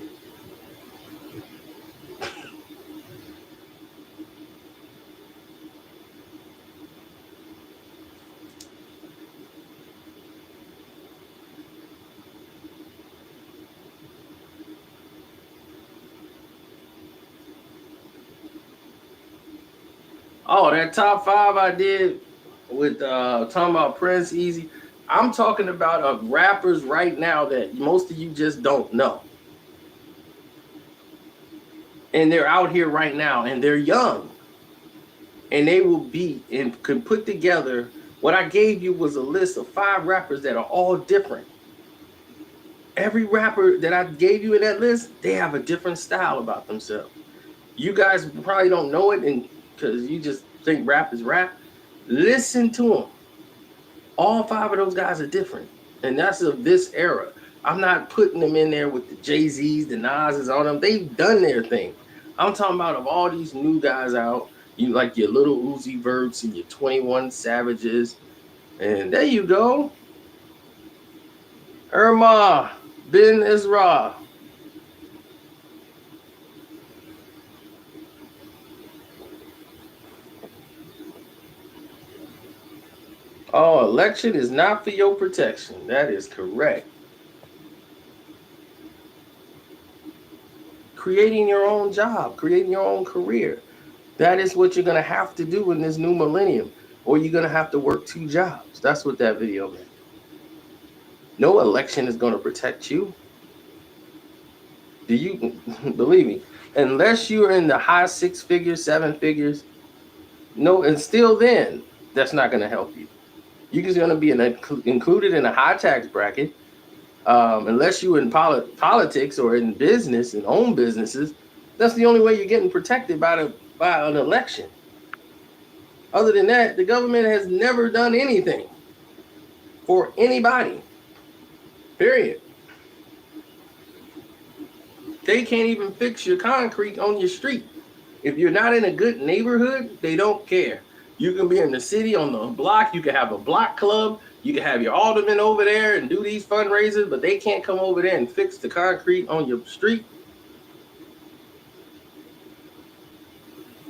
Oh, that top 5 I did with talking about Prince, Easy. I'm talking about rappers right now that most of you just don't know. And they're out here right now, and they're young. And they will be and can put together. What I gave you was a list of 5 rappers that are all different. Every rapper that I gave you in that list, they have a different style about themselves. You guys probably don't know it, and because you just think rap is rap. Listen to them. All 5 of those guys are different, and that's of this era. I'm not putting them in there with the Jay-Z's, the Nas's on them. They've done their thing. I'm talking about of all these new guys out, you like your little Uzi Verts and your 21 Savages, and there you go. Irma, Ben Ezra. Oh, election is not for your protection. That is correct. Creating your own job, creating your own career. That is what you're going to have to do in this new millennium, or you're going to have to work 2 jobs. That's what that video meant. No election is going to protect you. Do you believe me? Unless you're in the high 6 figures, 7 figures, no, and still then, that's not going to help you. You're just going to be included in a high tax bracket. Unless you're in politics or in business and own businesses, that's the only way you're getting protected by an election. Other than that, the government has never done anything for anybody. Period. They can't even fix your concrete on your street. If you're not in a good neighborhood, they don't care. You can be in the city on the block. You can have a block club. You can have your alderman over there and do these fundraisers, but they can't come over there and fix the concrete on your street.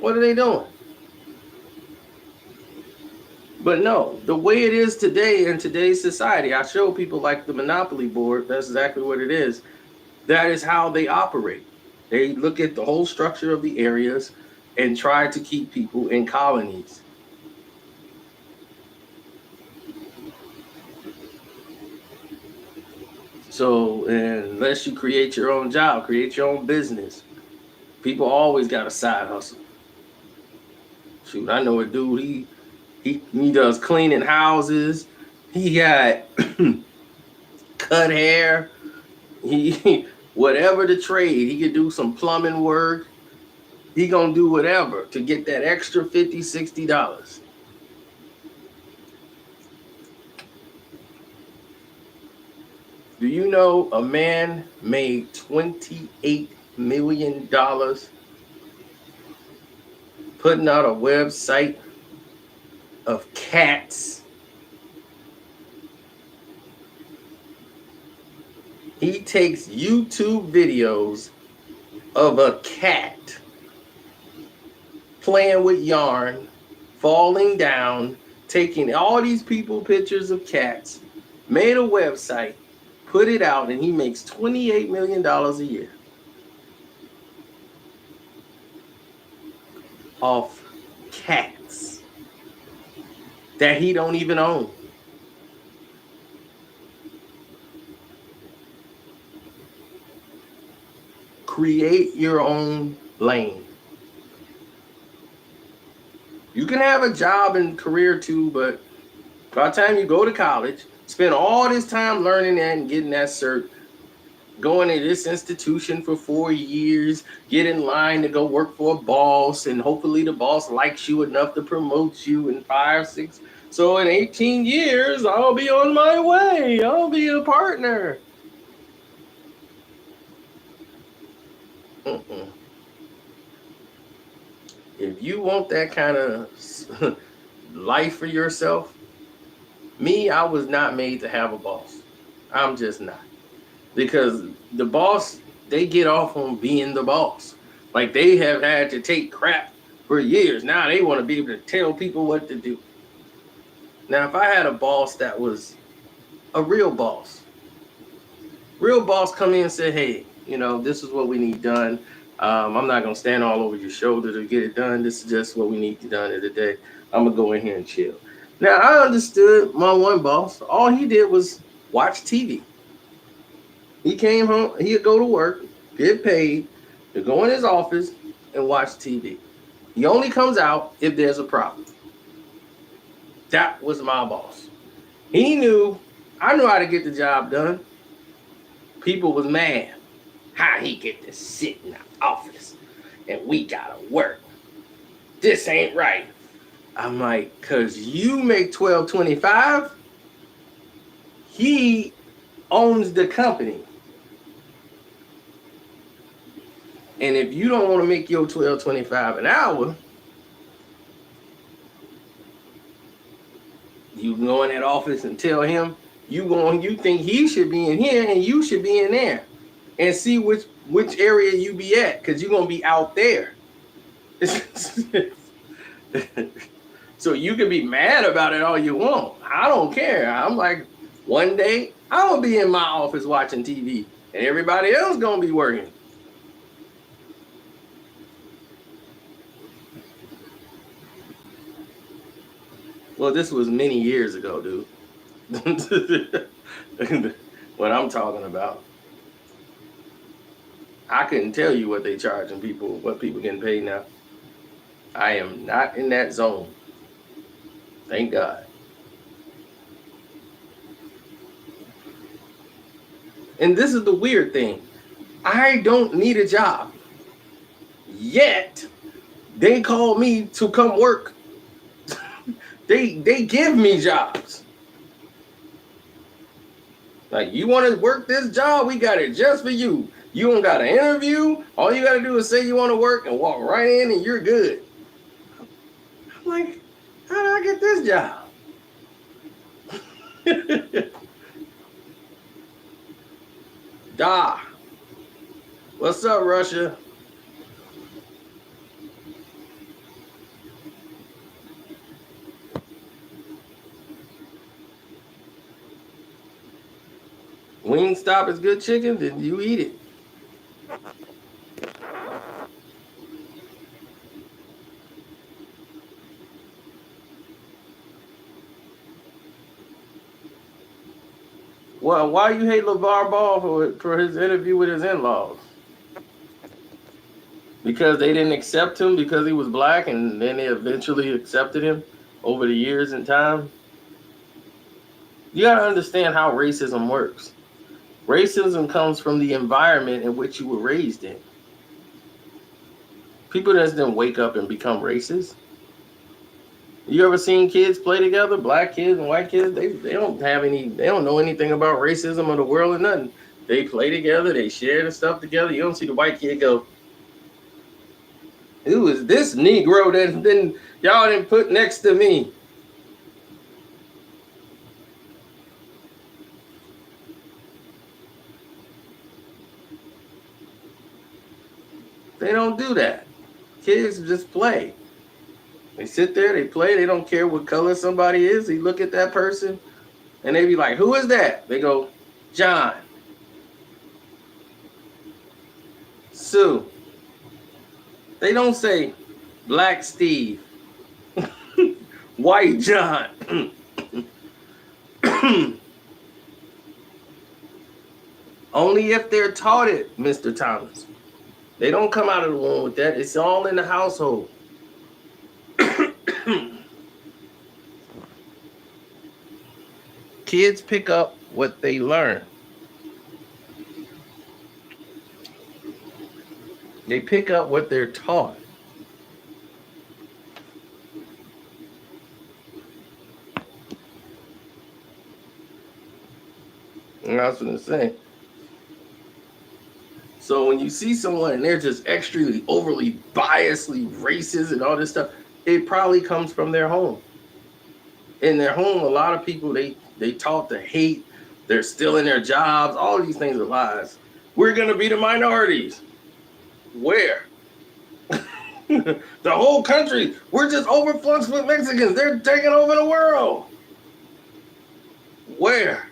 What are they doing? But no, the way it is today in today's society, I show people like the Monopoly board. That's exactly what it is. That is how they operate. They look at the whole structure of the areas and try to keep people in colonies. So unless you create your own job, create your own business, people always got a side hustle. Shoot, I know a dude, he does cleaning houses. He got cut hair. He whatever the trade, he could do some plumbing work. He gonna do whatever to get that extra $50, $60. Do you know a man made $28 million putting out a website of cats? He takes YouTube videos of a cat playing with yarn, falling down, taking all these people pictures of cats, made a website, put it out, and he makes $28 million a year off cats. that he don't even own. Create your own lane. You can have a job and career too, but by the time you go to college, spend all this time learning that and getting that cert, going to this institution for 4 years, get in line to go work for a boss, and hopefully the boss likes you enough to promote you in 5, 6. So in 18 years, I'll be on my way. I'll be a partner. Mm-mm. If you want that kind of life for yourself, I was not made to have a boss. I'm just not. Because the boss, they get off on being the boss. Like they have had to take crap for years. Now they want to be able to tell people what to do. Now, if I had a boss that was a real boss come in and say, hey, this is what we need done. I'm not going to stand all over your shoulder to get it done. This is just what we need to done in the day. I'm going to go in here and chill. Now, I understood my one boss. All he did was watch TV. He came home, he'd go to work, get paid, to go in his office and watch TV. He only comes out if there's a problem. That was my boss. I knew how to get the job done. People was mad. How he get to sit in the office and we gotta work. This ain't right. I'm like, cause you make $12.25. He owns the company. And if you don't want to make your $12.25 an hour, you can go in that office and tell him you think he should be in here and you should be in there, and see which area you be at, because you're gonna be out there. So you can be mad about it all you want. I don't care. I'm like, one day I'm gonna be in my office watching TV and everybody else gonna be working. Well, this was many years ago, dude. What I'm talking about. I couldn't tell you what they charging people, what people getting paid now. I am not in that zone. Thank God. And this is the weird thing. I don't need a job. Yet, they call me to come work. They give me jobs. Like, you want to work this job? We got it just for you. You don't got an interview. All you got to do is say you want to work and walk right in and you're good. I'm like, how did I get this job? Da. What's up, Russia? Wingstop is good chicken, then you eat it. Well, why you hate LeVar Ball for his interview with his in-laws? Because they didn't accept him because he was black, and then they eventually accepted him over the years and time? You gotta understand how racism works. Racism comes from the environment in which you were raised in. People just didn't wake up and become racist. You ever seen kids play together? Black kids and white kids, they don't know anything about racism or the world or nothing. They play together, they share the stuff together. You don't see the white kid go, who is this Negro that y'all didn't put next to me? They don't do that. Kids just play. They sit there, they play, they don't care what color somebody is. They look at that person and they be like, who is that? They go, John. Sue. They don't say Black Steve. White John. Only if they're taught it, Mr. Thomas. They don't come out of the womb with that. It's all in the household. Kids pick up what they learn. They pick up what they're taught. And I was going to say. So when you see someone and they're just extremely overly biasedly racist and all this stuff, it probably comes from their home. In their home, a lot of people, they taught to hate. They're still in their jobs. All these things are lies. We're going to be the minorities. Where? The whole country. We're just overfluxed with Mexicans. They're taking over the world. Where?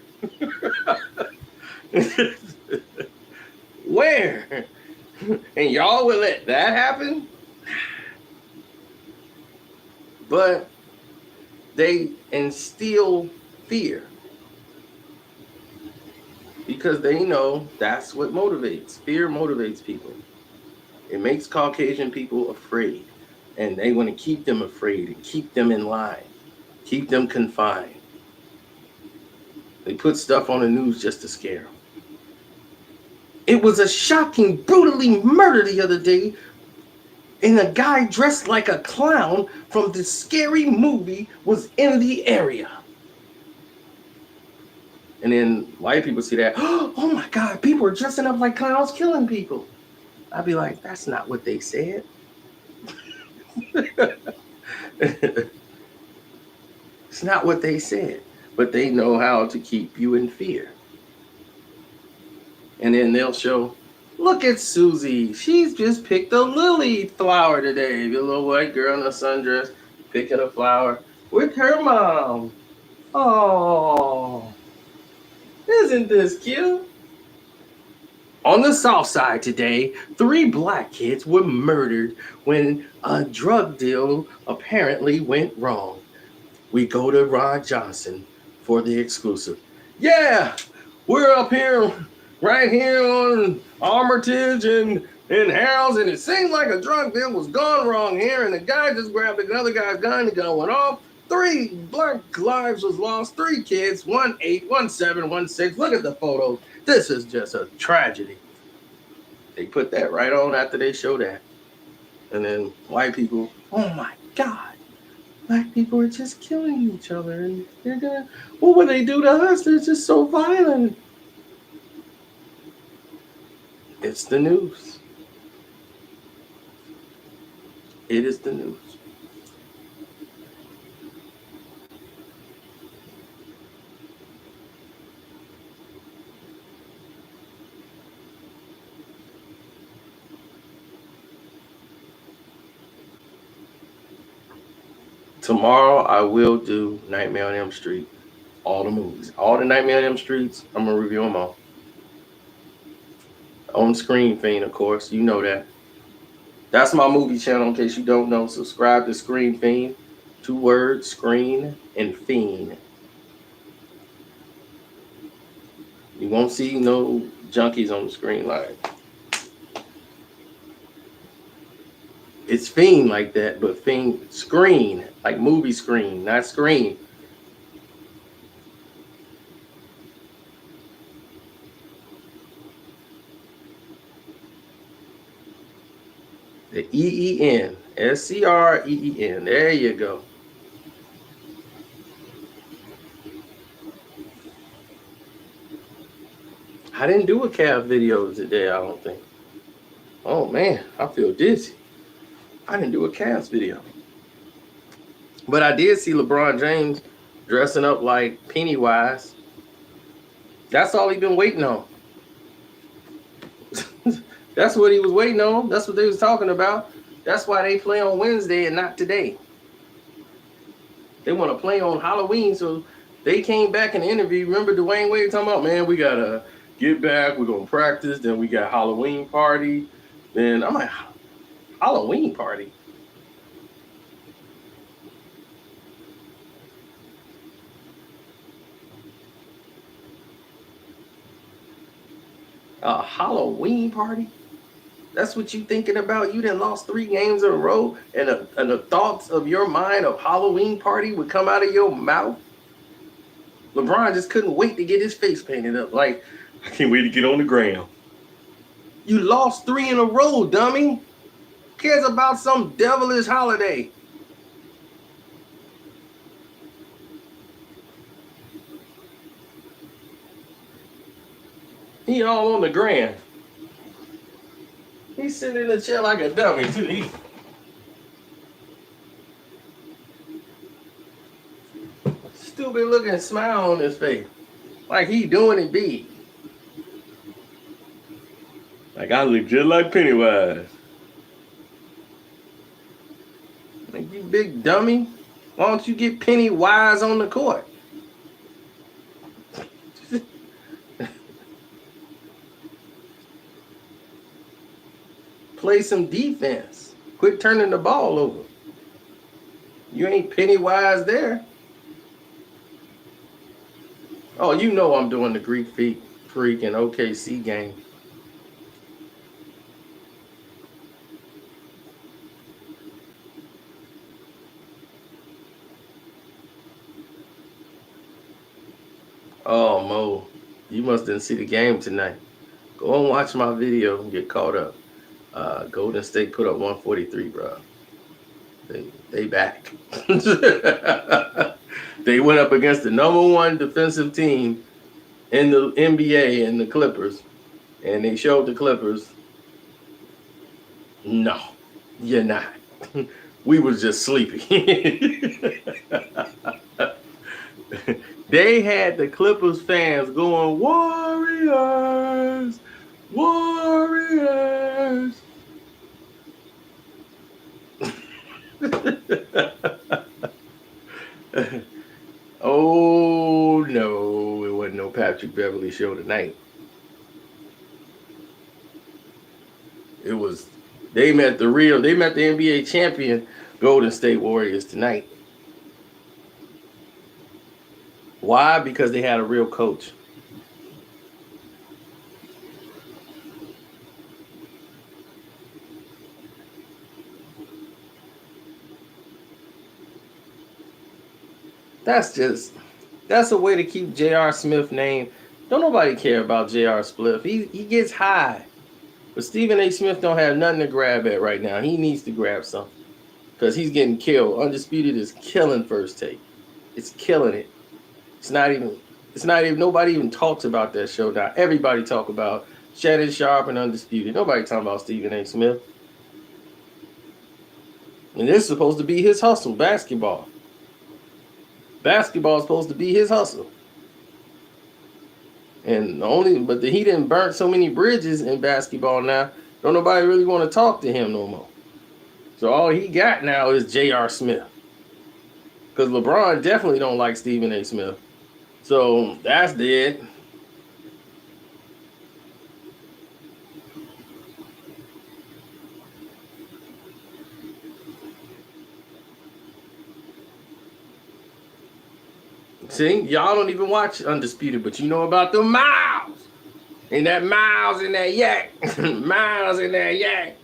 Where? And y'all would let that happen? But they instill fear because they know that's what motivates. Fear motivates people. It makes Caucasian people afraid, and they want to keep them afraid and keep them in line, keep them confined. They put stuff on the news just to scare them. It was a shocking, brutally murder the other day, and a guy dressed like a clown from the scary movie was in the area. And then white people see that, oh my God, people are dressing up like clowns killing people. I'd be like, that's not what they said. It's not what they said, but they know how to keep you in fear. And then they'll show, look at Susie. She's just picked a lily flower today. The little white girl in a sundress picking a flower with her mom. Oh, isn't this cute? On the South Side today, 3 black kids were murdered when a drug deal apparently went wrong. We go to Ron Johnson for the exclusive. Yeah, we're up here, right here on Armitage and Harold's, and it seems like a drug deal was gone wrong here, and the guy just grabbed another guy's gun, the gun went off. 3 black lives was lost, 3 kids, 1 8, 1 7, 1 6. Look at the photos. This is just a tragedy. They put that right on after they show that. And then white people, oh my God, black people are just killing each other. And they're gonna, what would they do to us? They're just so violent. It's the news. It is the news. Tomorrow I will do Nightmare on Elm Street, all the movies, all the Nightmare on Elm Streets. I'm gonna review them all. On Screen Fiend, of course, you know that. That's my movie channel. In case you don't know, subscribe to Screen Fiend. 2 words, Screen and Fiend. You won't see no junkies on the screen like. It's Fiend like that, but Fiend Screen, like movie screen, not screen. The EEN, SCREEN. There you go. I didn't do a calf video today, I don't think. Oh man, I feel dizzy. I didn't do a Cavs video. But I did see LeBron James dressing up like Pennywise. That's all he's been waiting on. That's what he was waiting on. That's what they was talking about. That's why they play on Wednesday and not today. They want to play on Halloween, so they came back in the interview. Remember Dwayne Wade talking about, man, we got to get back. We're going to practice. Then we got Halloween party. Then I'm like, Halloween party? A Halloween party? That's what you thinking about? You done lost 3 games in a row, and the thoughts of your mind of Halloween party would come out of your mouth? LeBron just couldn't wait to get his face painted up. Like, I can't wait to get on the ground. You lost 3 in a row, dummy. Who cares about some devilish holiday? He all on the ground. He's sitting in the chair like a dummy, too. Stupid looking smile on his face. Like he doing it big. Like I look just like Pennywise. Like you big dummy. Why don't you get Pennywise on the court? Play some defense. Quit turning the ball over. You ain't Pennywise there. Oh, you know I'm doing the Greek freak and OKC game. Oh, Mo, you must didn't see the game tonight. Go and watch my video and get caught up. Golden State put up 143, bro. They back. They went up against the #1 defensive team in the NBA and the Clippers, and they showed the Clippers, no, you're not. We was just sleepy. They had the Clippers fans going, Warriors, Warriors. Oh no, it wasn't no Patrick Beverly show tonight. It was they met the NBA champion Golden State Warriors tonight. Why? Because they had a real coach. That's a way to keep J.R. Smith's name. Don't nobody care about J.R. Smith. He gets high. But Stephen A. Smith don't have nothing to grab at right now. He needs to grab something. Because he's getting killed. Undisputed is killing First Take. It's killing it. It's not even nobody even talks about that show now. Everybody talk about Shannon Sharp and Undisputed. Nobody talking about Stephen A. Smith. And this is supposed to be his hustle, basketball. Basketball is supposed to be his hustle. And he didn't burn so many bridges in basketball now. Don't nobody really want to talk to him no more. So all he got now is J.R. Smith. Because LeBron definitely don't like Stephen A. Smith. So that's dead. See, y'all don't even watch Undisputed, but you know about the miles. And that miles in that yak. Miles in that yak.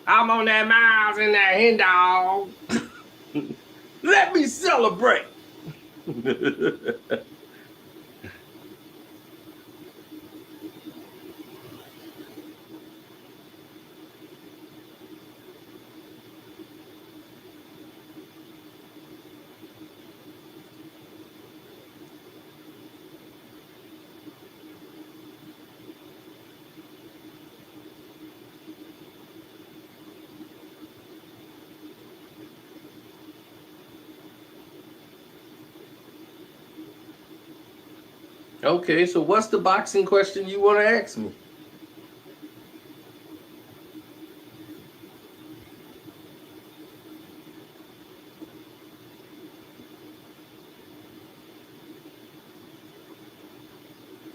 I'm on that miles in that hen dog. Let me celebrate. Okay, so what's the boxing question you want to ask me?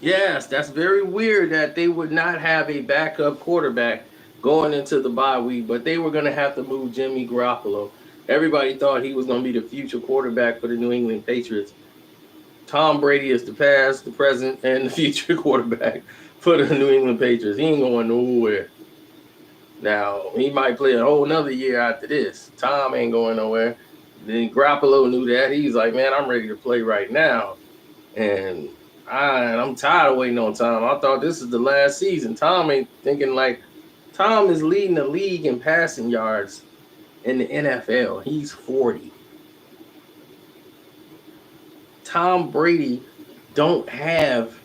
Yes, that's very weird that they would not have a backup quarterback going into the bye week, but they were going to have to move Jimmy Garoppolo. Everybody thought he was going to be the future quarterback for the New England Patriots. Tom Brady is the past, the present, and the future quarterback for the New England Patriots. He ain't going nowhere. Now, he might play a whole nother year after this. Tom ain't going nowhere. Then Garoppolo knew that. He's like, man, I'm ready to play right now. And I'm tired of waiting on Tom. I thought this is the last season. Tom ain't thinking like Tom is leading the league in passing yards in the NFL. He's 40. Tom Brady don't have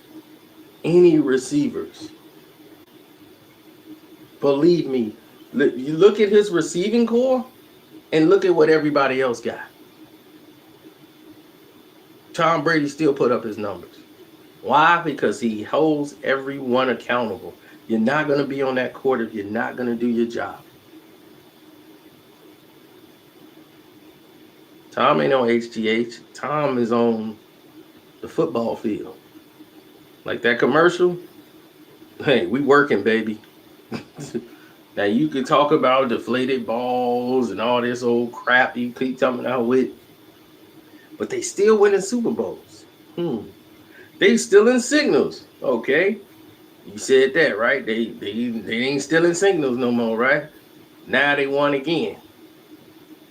any receivers. Believe me, you look at his receiving core and look at what everybody else got. Tom Brady still put up his numbers. Why? Because he holds everyone accountable. You're not going to be on that court if you're not going to do your job. Tom ain't on HGH. Tom is on the football field. Like that commercial. Hey, we working, baby. Now you could talk about deflated balls and all this old crap you keep coming out with, but they still winning Super Bowls. They still in signals, okay? You said that, right? They ain't still in signals no more, right? Now they won again.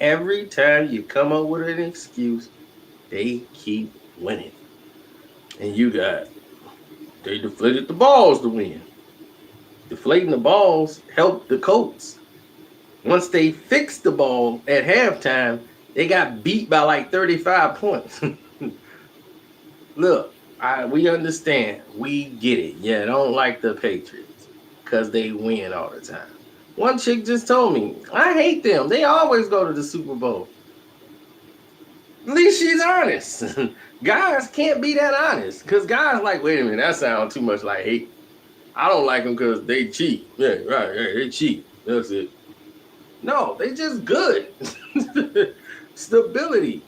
Every time you come up with an excuse, they keep winning. And they deflated the balls to win. Deflating the balls helped the Colts. Once they fixed the ball at halftime, they got beat by like 35 points. Look, we understand. We get it. Yeah, I don't like the Patriots because they win all the time. One chick just told me, I hate them. They always go to the Super Bowl. At least she's honest. Guys can't be that honest because guys like, wait a minute, that sounds too much like hate. I don't like them because they cheat. Yeah, right, they cheat. That's it. No, they just good. Stability.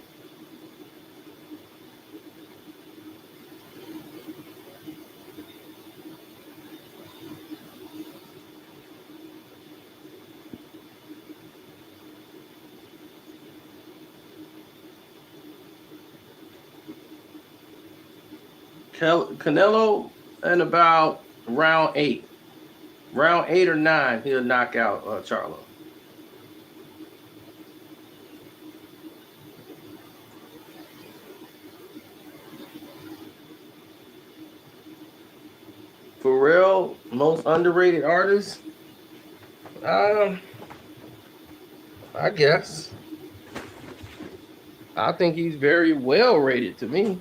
Canelo in about round 8. Round 8 or 9, he'll knock out Charlo. Pharrell, most underrated artist? I guess. I think he's very well rated to me.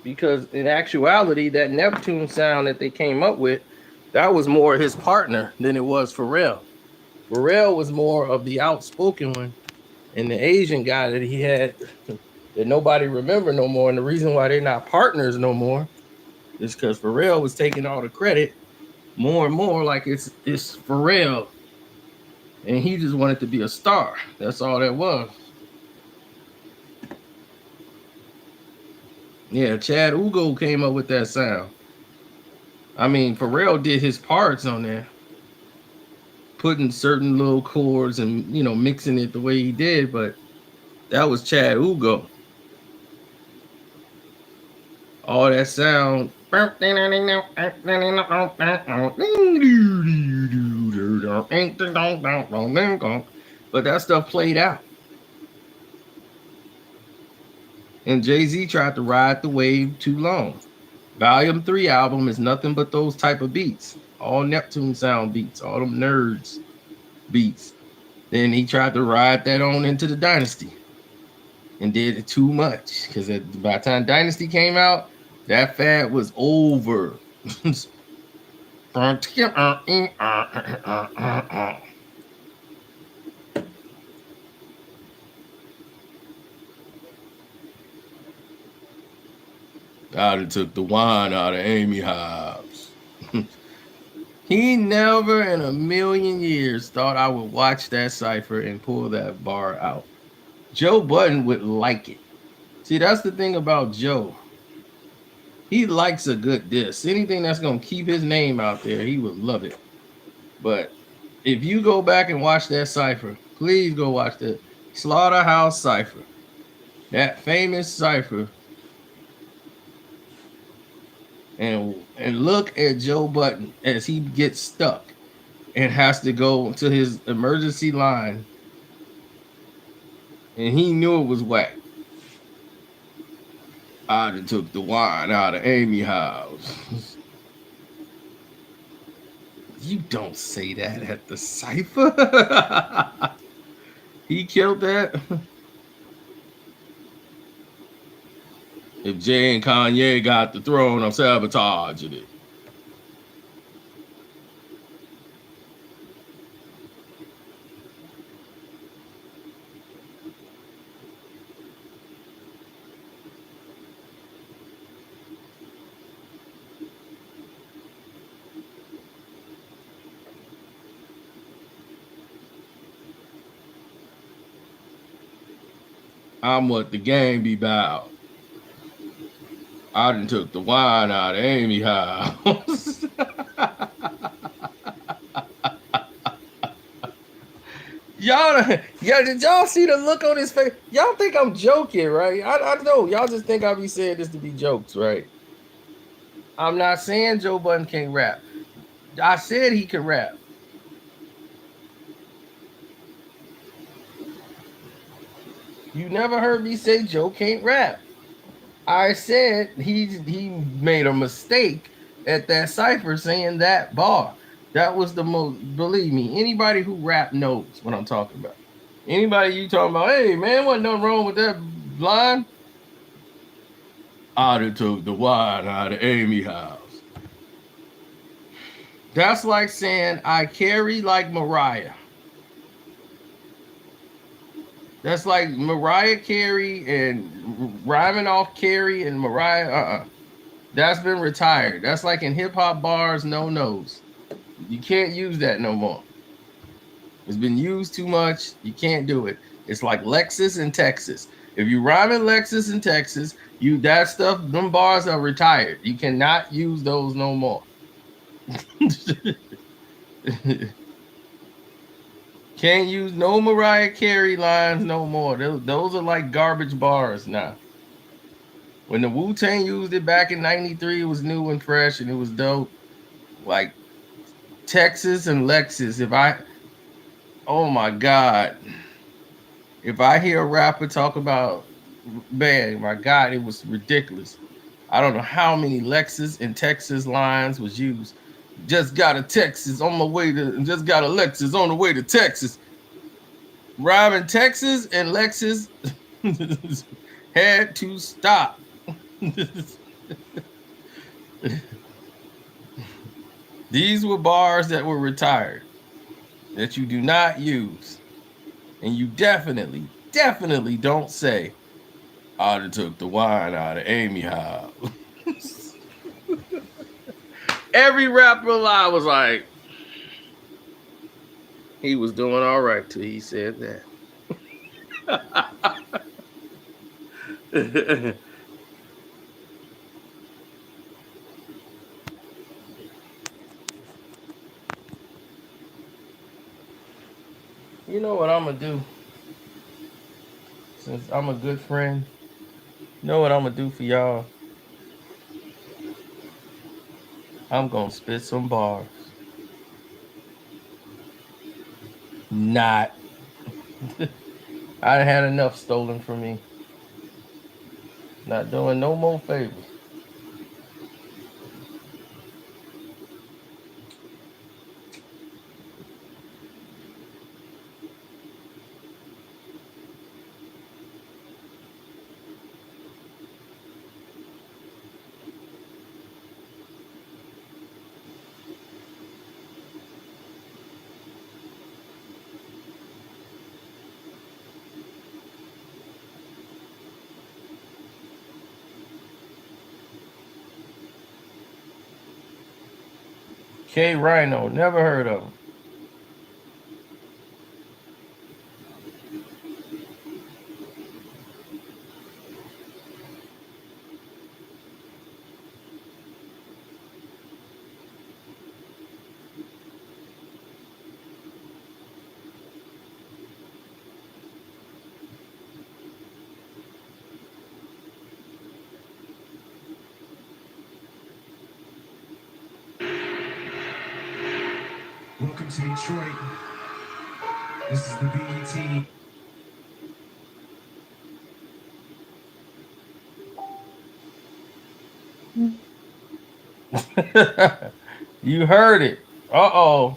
Because in actuality, that Neptune sound that they came up with, that was more his partner than it was Pharrell. Pharrell was more of the outspoken one, and the Asian guy that he had that nobody remember no more. And the reason why they're not partners no more is because Pharrell was taking all the credit more and more like it's Pharrell. And he just wanted to be a star. That's all that was. Yeah, Chad Ugo came up with that sound. I mean, Pharrell did his parts on there, putting certain little chords and, mixing it the way he did, but that was Chad Ugo. All that sound. But that stuff played out. And Jay-Z tried to ride the wave too long. Volume 3 album is nothing but those type of beats. All Neptune sound beats, all them nerds beats. Then he tried to ride that on into the Dynasty and did it too much. Because by the time Dynasty came out, that fad was over. I'd have took the wine out of Amy Hobbs. He never in a million years thought I would watch that cipher and pull that bar out. Joe Budden would like it. See, that's the thing about Joe. He likes a good diss. Anything that's going to keep his name out there, he would love it. But if you go back and watch that cipher, please go watch that Slaughterhouse Cipher. That famous cipher. And look at Joe Budden as he gets stuck and has to go to his emergency line. And he knew it was whack. I done took the wine out of Amy house. You don't say that at the cipher. He killed that. If Jay and Kanye got the throne, I'm sabotaging it. I'm what the gang be about. I done took the wine out of Amy house. Y'all, yeah, did y'all see the look on his face? Y'all think I'm joking, right? I know. Y'all just think I be saying this to be jokes, right? I'm not saying Joe Budden can't rap. I said he can rap. You never heard me say Joe can't rap. I said he made a mistake at that cipher saying that bar. That was the most, believe me, anybody who rap knows what I'm talking about. Anybody you talking about, hey man, wasn't nothing wrong with that line. I done took the wine out of Amy house. That's like saying I carry like Mariah. That's like Mariah Carey and rhyming off Carey and Mariah. That's been retired. That's like in hip hop bars, no nos. You can't use that no more. It's been used too much. You can't do it. It's like Lexus in Texas. If you rhyme in Lexus in Texas, that stuff, them bars are retired. You cannot use those no more. Can't use no Mariah Carey lines no more. Those are like garbage bars now. When the Wu-Tang used it back in 93, it was new and fresh and it was dope. Like Texas and Lexus. Oh my God. If I hear a rapper talk about, man, my God, it was ridiculous. I don't know how many Lexus and Texas lines was used. Just got a Texas on my way to, just got a Lexus on the way to Texas. Rhyming Texas and Lexus had to stop. These were bars that were retired that you do not use. And you definitely don't say, I done took the wine out of Amy house. Every rapper alive was like, he was doing all right till he said that. You know what I'm gonna do? Since I'm a good friend, you know what I'm gonna do for y'all? I'm gonna spit some bars. Not. I had enough stolen from me. Not doing no more favors. K Rhino, never heard of him. to Detroit. This is the BET. You heard it. Uh-oh.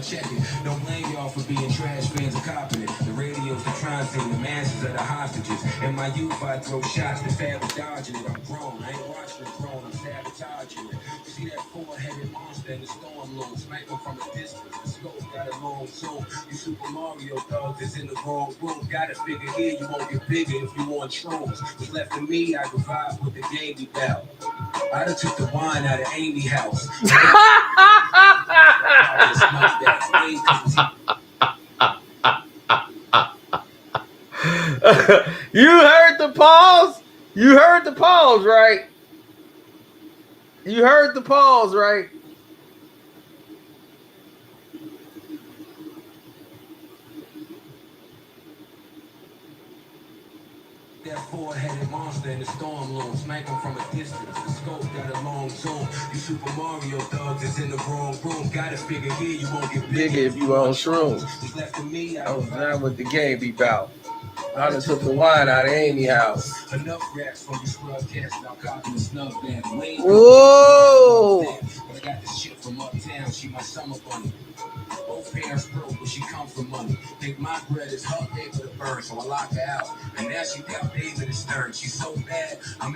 Check it. Don't blame y'all for being trash fans of copying it. The radio's the crime scene, the masses are the hostages. In my youth, I throw shots, the fab is dodging it. I'm grown, I ain't watching it grown, I'm sabotaging it. See that four-headed monster in the storm loom, sniping from a distance. The scope got a long zoom. You Super Mario thugs is in the wrong room. Gotta figure here, you won't get bigger if you want shrooms. What's left of me, I revive with the game we bout. I done took the wine out of Amy's house. You heard the pause? You heard the pause, right? You heard the pause, right? That four-headed monster in the storm loom, sniping from a distance. The scope got a long zoom. You Super Mario thugs is in the wrong room. Gotta figure here, you won't get bigger if you on shrooms. What's left of me, I was done with the game be bout. I done took the wine out of Amy's house. Enough raps from you scrub cats, now copy the snub band. Whoa! But I got this shit from uptown, she my summer bunny. Both parents broke, but she come from money. Think my bread is her paper to burn, so I lock her out. And now she got David and Stern. She's so bad, I'm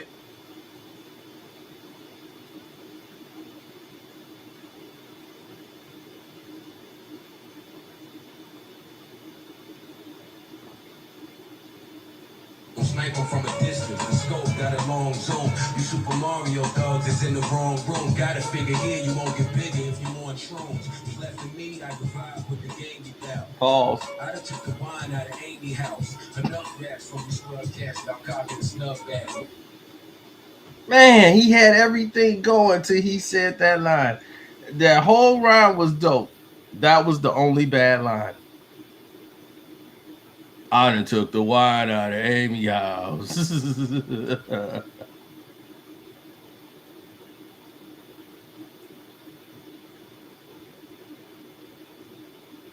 sniping from a distance. The scope got a long zoom. You Super Mario thugs is in the wrong room. Gotta figure here, you won't get bigger if you want shrooms. What's left of me, I revive with the game you down. Pause. I done took the wine out of Amy's house. Enough raps from the scrub cats, now copy the snub bag. Man, he had everything going till he said that line. That whole rhyme was dope. That was the only bad line. I done took the wine out of Amy's house.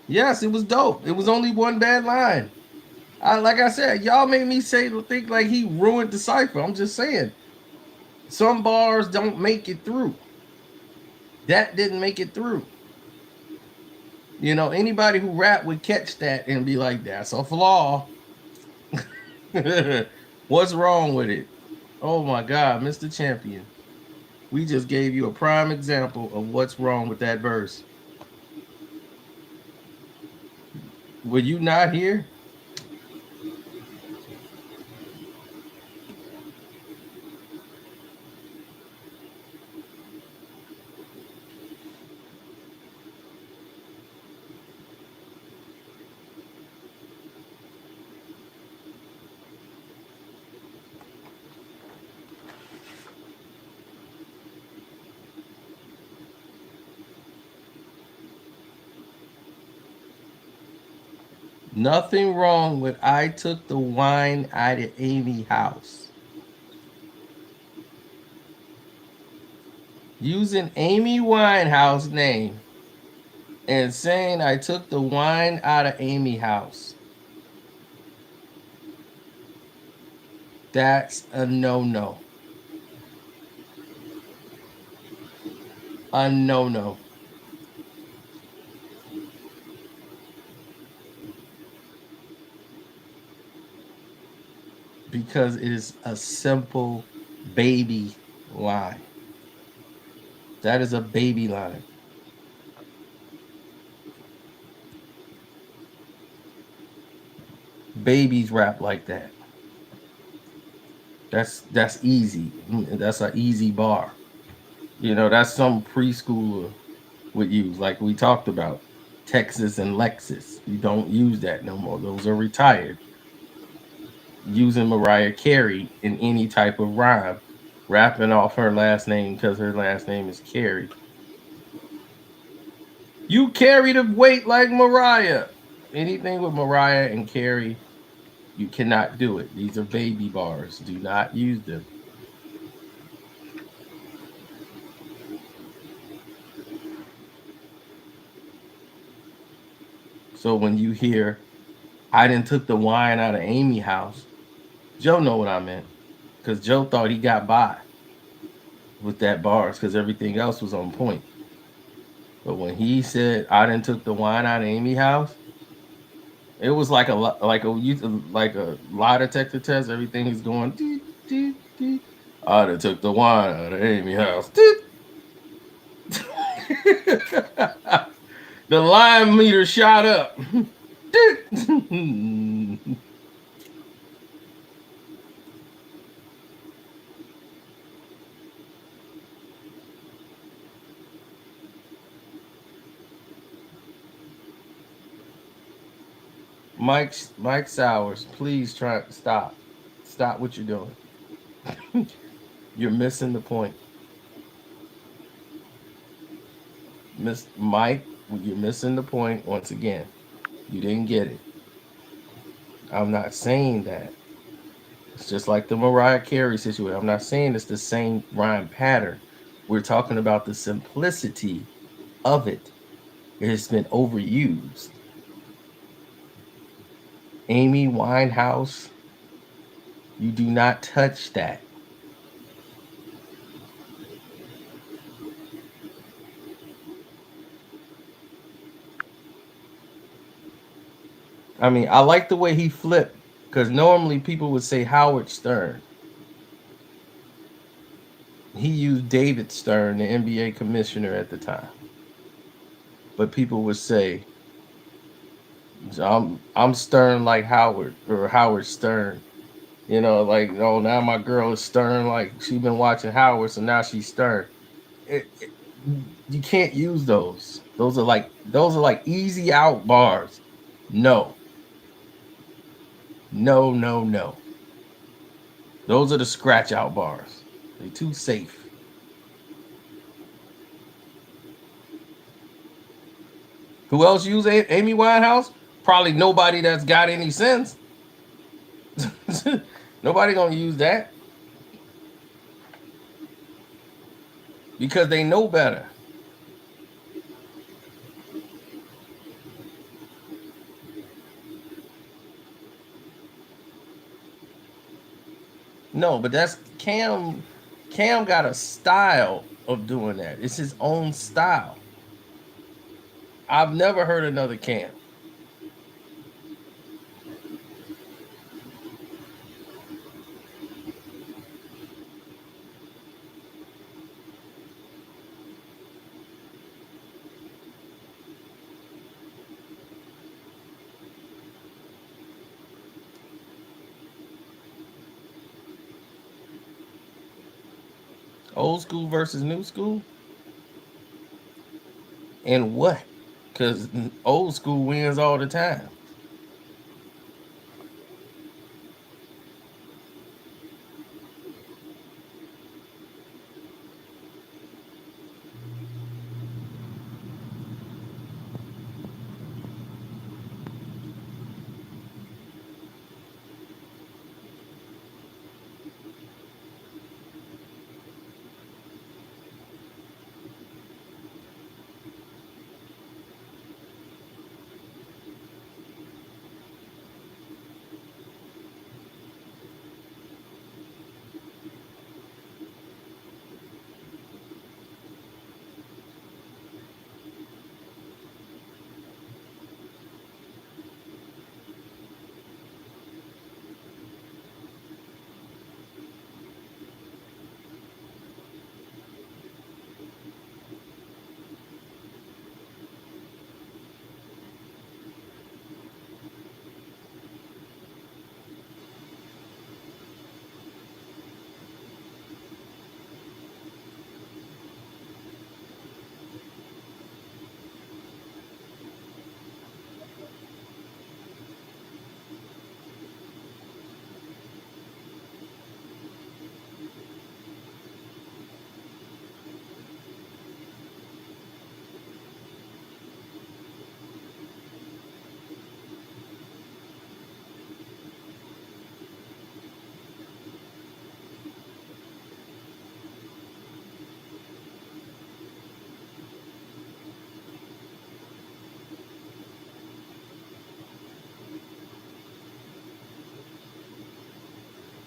Yes, it was dope. It was only one bad line. Like I said, y'all made me think like he ruined the cipher. I'm just saying. Some bars don't make it through. That didn't make it through. You know, anybody who rap would catch that and be like, that's a flaw. What's wrong with it? Oh my God, Mr. Champion. We just gave you a prime example of what's wrong with that verse. Were you not here? Nothing wrong with I took the wine out of Amy's house. Using Amy Winehouse name and saying I took the wine out of Amy's house. That's a no-no. A no-no. Because it is a simple baby line. That is a baby line. Babies rap like that. That's easy. That's an easy bar. You know, that's some preschooler would use, like we talked about. Texas and Lexus. You don't use that no more. Those are retired. Using Mariah Carey in any type of rhyme, rapping off her last name because her last name is Carey. You carry the weight like Mariah. Anything with Mariah and Carey, you cannot do it. These are baby bars. Do not use them. So when you hear, I done took the wine out of Amy house, Joe know what I meant. Because Joe thought he got by with that bars because everything else was on point. But when he said, I done took the wine out of Amy house, it was like like a lie detector test. Everything is going. Dee, dee, dee. I done took the wine out of Amy house. The line meter shot up. Mike Sowers, please stop what you're doing. You're missing the point. Miss Mike, you're missing the point once again. You didn't get it. I'm not saying that. It's just like the Mariah Carey situation. I'm not saying it's the same rhyme pattern. We're talking about the simplicity of it. It has been overused. Amy Winehouse, you do not touch that. I mean, I like the way he flipped because normally people would say Howard Stern. He used David Stern, the NBA commissioner at the time. But people would say, I'm Stern like Howard or Howard Stern. You know, like, oh, now my girl is Stern, like she been watching Howard, so now she's Stern. It, you can't use those. Those are like easy out bars. No, no, no, no. Those are the scratch out bars. They're too safe. Who else use Amy Winehouse? Probably nobody that's got any sense. Nobody gonna use that because they know better. No, but that's Cam. Cam got a style of doing that. It's his own style. I've never heard another Cam. Old school versus new school, and what? Because old school wins all the time.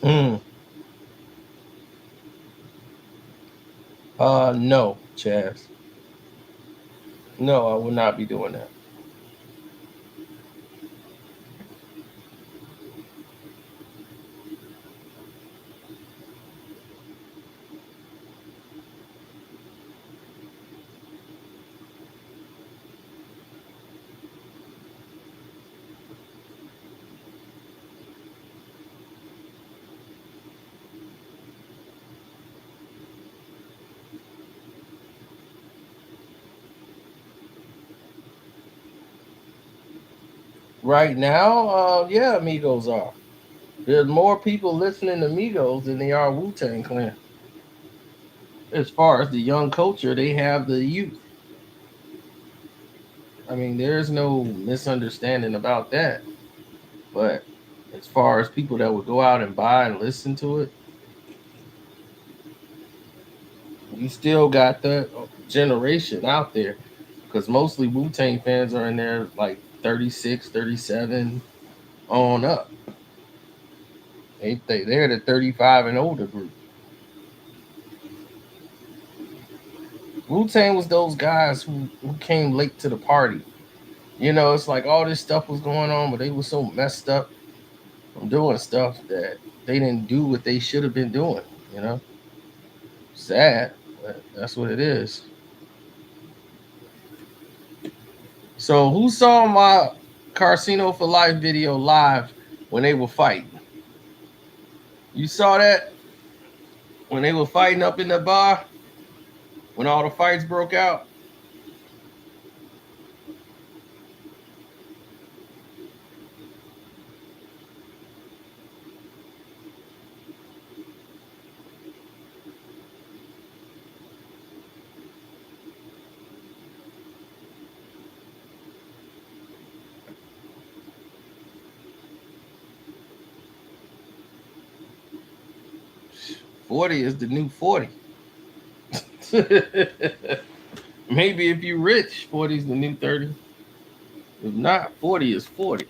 Mm. No, Chaz. No, I would not be doing that. Right now, yeah, Migos are. There's more people listening to Migos than they are Wu-Tang Clan. As far as the young culture, they have the youth. I mean, there's no misunderstanding about that. But as far as people that would go out and buy and listen to it, you still got that generation out there. Because mostly Wu-Tang fans are in there like 36, 37 on up. They're the 35 and older group. Wu-Tang was those guys who came late to the party. You know, it's like all this stuff was going on, but they were so messed up from doing stuff that they didn't do what they should have been doing. You know, sad, but that's what it is. So, who saw my Casino for Life video live when they were fighting? You saw that when they were fighting up in the bar when all the fights broke out? 40 is the new 40. Maybe if you rich, 40 is the new 30. If not, 40 is 40.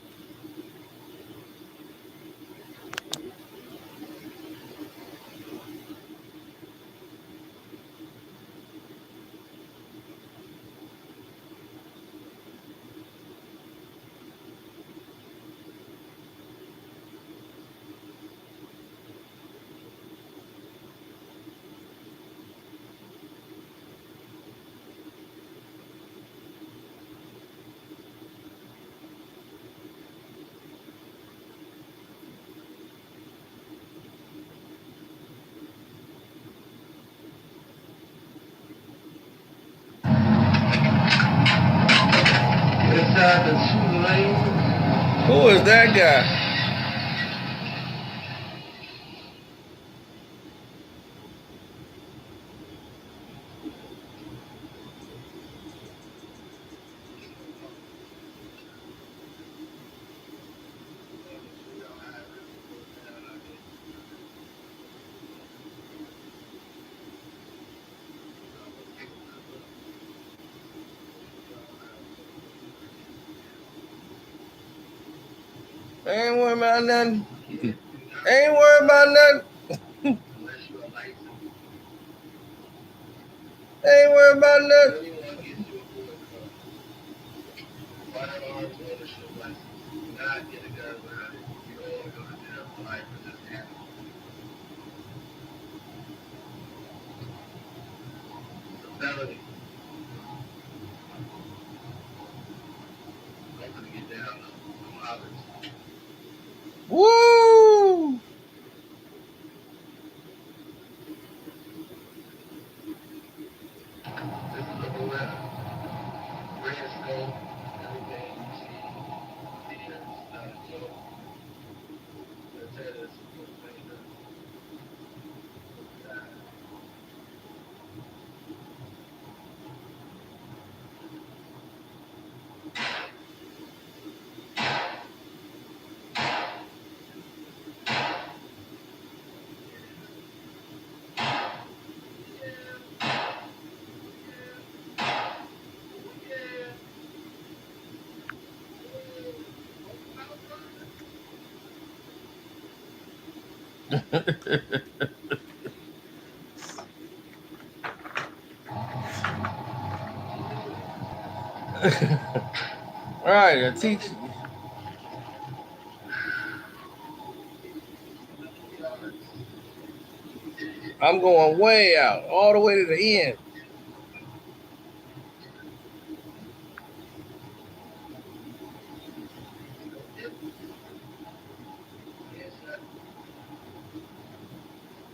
Who is that guy? Ain't worried about nothing. Ain't worried about nothing. Ain't worried about nothing. Woo! All right, I teach. I'm going way out, all the way to the end.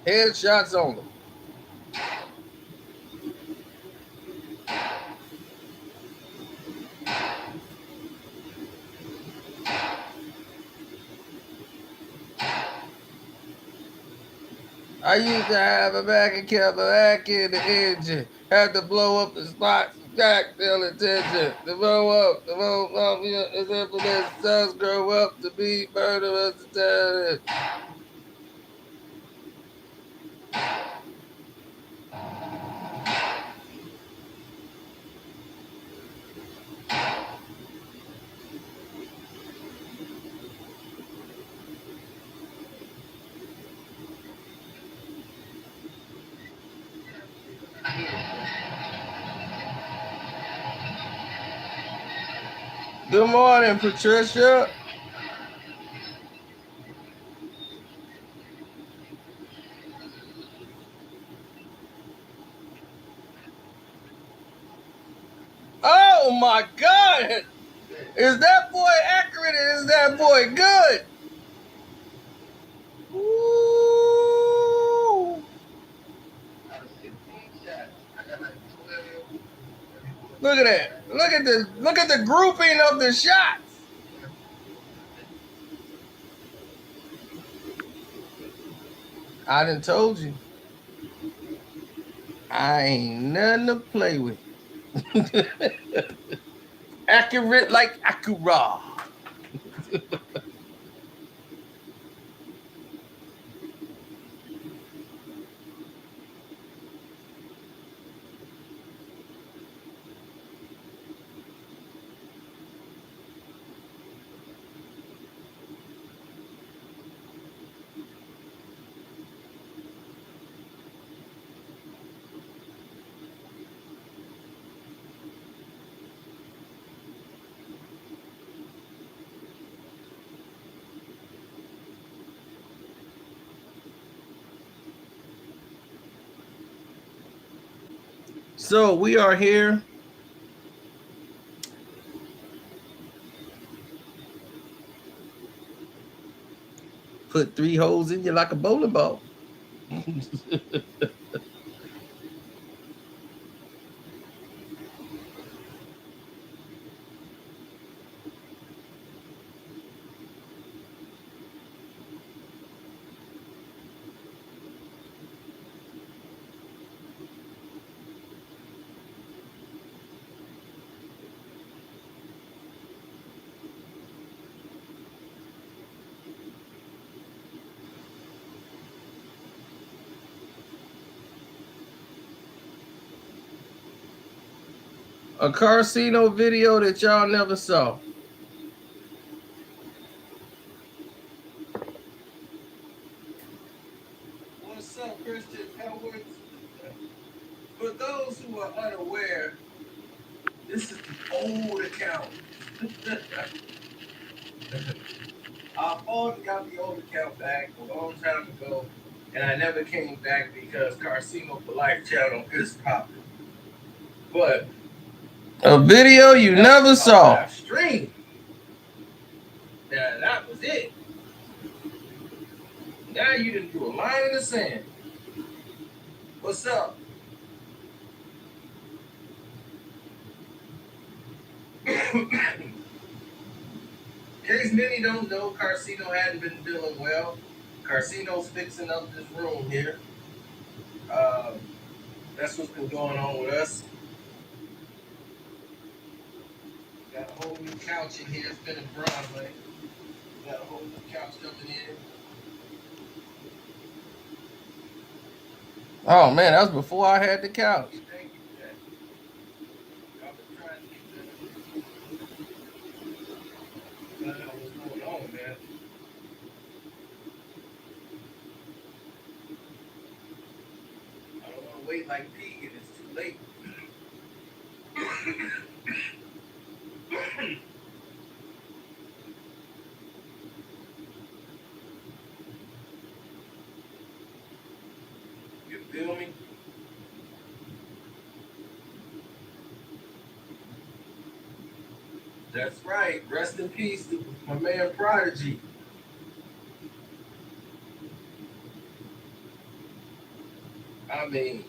Headshots on them. I used to have a back and kept a back in the engine. Had to blow up the spots, back till attention. To blow up, the blow up, as if the sons grow up to be murderers. Good morning, Patricia. Oh my God! Is that boy accurate? Is that boy good? Ooh. Look at that. Look at the grouping of the shots. I done told you. I ain't nothing to play with. Accurate like Acura. So we are here. Put 3 holes in you like a bowling ball. A Carcino video that y'all never saw. What's up, Christian Edwards? For those who are unaware, this is the old account. Our phone got the old account back a long time ago, and I never came back because Carcino for Life channel is popping. But a video you never saw. Stream. Now that was it. Now you didn't do a line in the sand. What's up? In case many don't know, Carcino hadn't been doing well. Carcino's fixing up this room here. That's what's been going on with us. Got a whole new couch in here. It's been in Broadway. Got a whole new couch coming in. Oh man, that was before I had the couch. Thank you for that. Y'all been trying to get that. I don't know what's going on, man. wait like P and it's too late. You feel me? That's right. Rest in peace to my man Prodigy. I mean,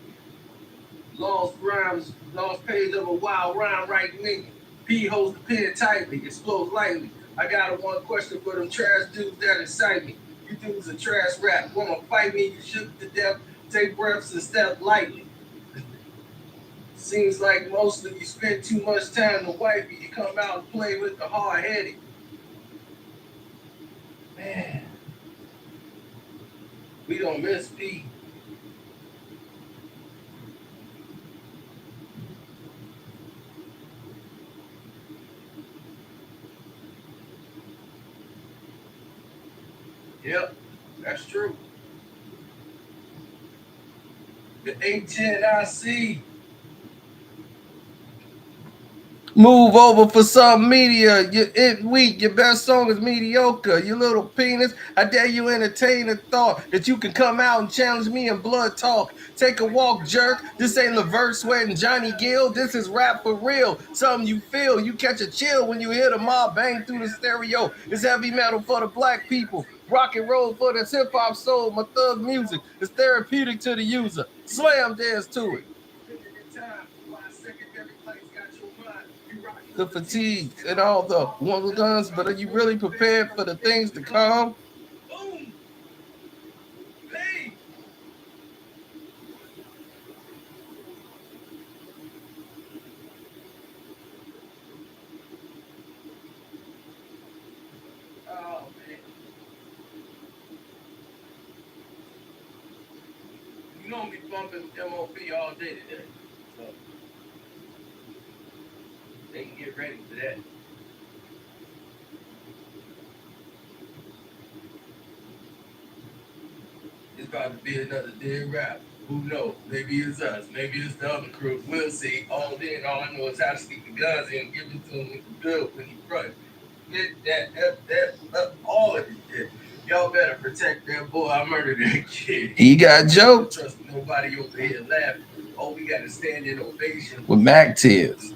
lost rhymes, lost page of a wild rhyme right nigga. P holds the pen tightly, explodes lightly. I got a one question for them trash dudes that excite me. You dudes a trash rap, wanna fight me, you shook to death, take breaths and step lightly. Seems like most of you spend too much time to wifey, you come out and play with the hard-headed. Man, we don't miss P. Yep, that's true. The A10IC. Move over for some media. It weak. Your best song is mediocre. You little penis. I dare you entertain a thought that you can come out and challenge me in blood talk. Take a walk, jerk. This ain't Levert Sweat and Johnny Gill. This is rap for real. Something you feel. You catch a chill when you hear the mob bang through the stereo. It's heavy metal for the black people. Rock and roll for this hip hop soul. My thug music is therapeutic to the user. Slam dance to it. The fatigues and all the one guns, but are you really prepared for the things to come? Boom. Hey. Oh man. You know me bumping MOP all day today. So they can get ready for that. It's about to be another dead rap. Who knows? Maybe it's us. Maybe it's the other crew. We'll see. All day and all I know is how to sneak the guns in and give it to him with the bill when he front. Get that, all of it. Y'all better protect that boy. I murdered that kid. He got joked. Trust nobody over here laughing. Oh, we got to stand in ovation with Mac tears.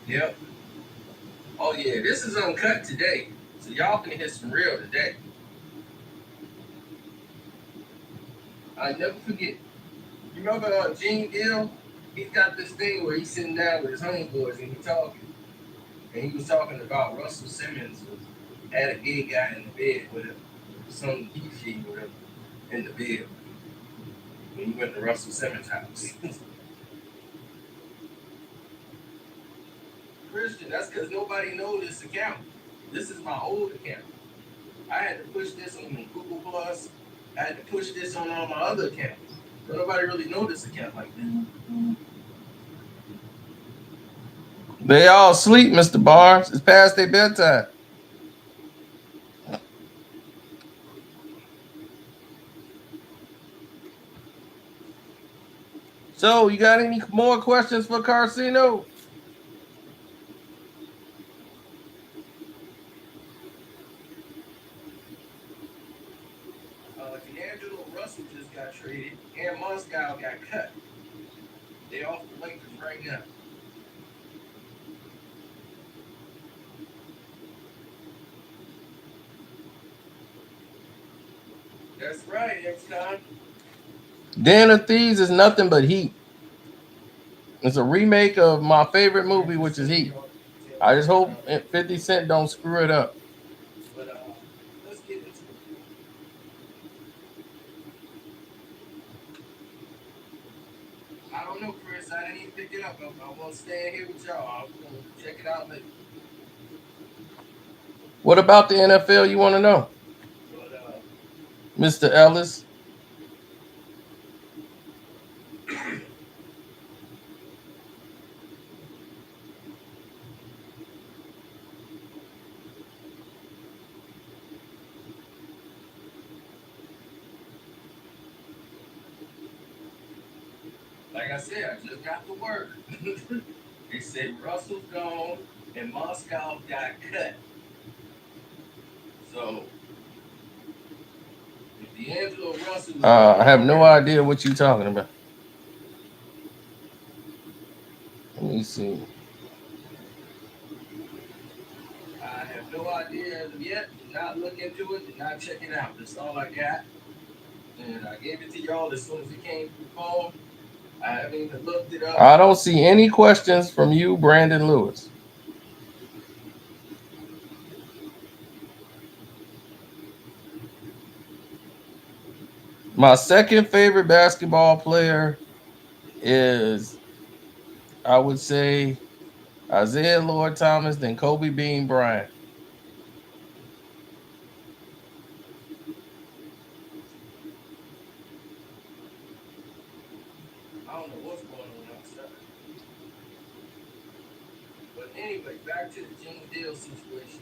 Yep. Oh yeah, this is uncut today, so y'all can hear some real today. I never forget. You remember Gene Gill? He's got this thing where he's sitting down with his homeboys and he's talking. And he was talking about Russell Simmons had a gay guy in the bed with him, some heat sheet with him in the bed when he went to Russell Simmons' house. Christian, that's because nobody knows this account. This is my old account. I had to push this on Google Plus. I had to push this on all my other accounts. So nobody really knows this account like that. They all sleep, Mr. Barnes. It's past their bedtime. So, you got any more questions for Carcino? D'Angelo Russell just got traded, and Moscow got cut. They off the Lakers right now. That's right, X-Con. Den of Thieves is nothing but heat. It's a remake of my favorite movie, which is Heat. I just hope 50 Cent don't screw it up. But let's get into it. I don't know, Chris. I didn't even pick it up. I won't stay here with y'all. I'm gonna check it out later. What about the NFL you want to know, But Mr. Ellis? like I said, I just got the word. They said Russell's gone and Moscow got cut. So if D'Angelo Russell was I have no idea what you're talking about. Let me see. I have no idea as of yet. Did not look into it. Did not check it out. That's all I got. And I gave it to y'all as soon as it came through the phone. I haven't even looked it up. I don't see any questions from you, Brandon Lewis. My second favorite basketball player is, I would say, Isaiah Lord Thomas, then Kobe Bean Bryant. I don't know what's going on outside. But anyway, back to the Gene Deal situation.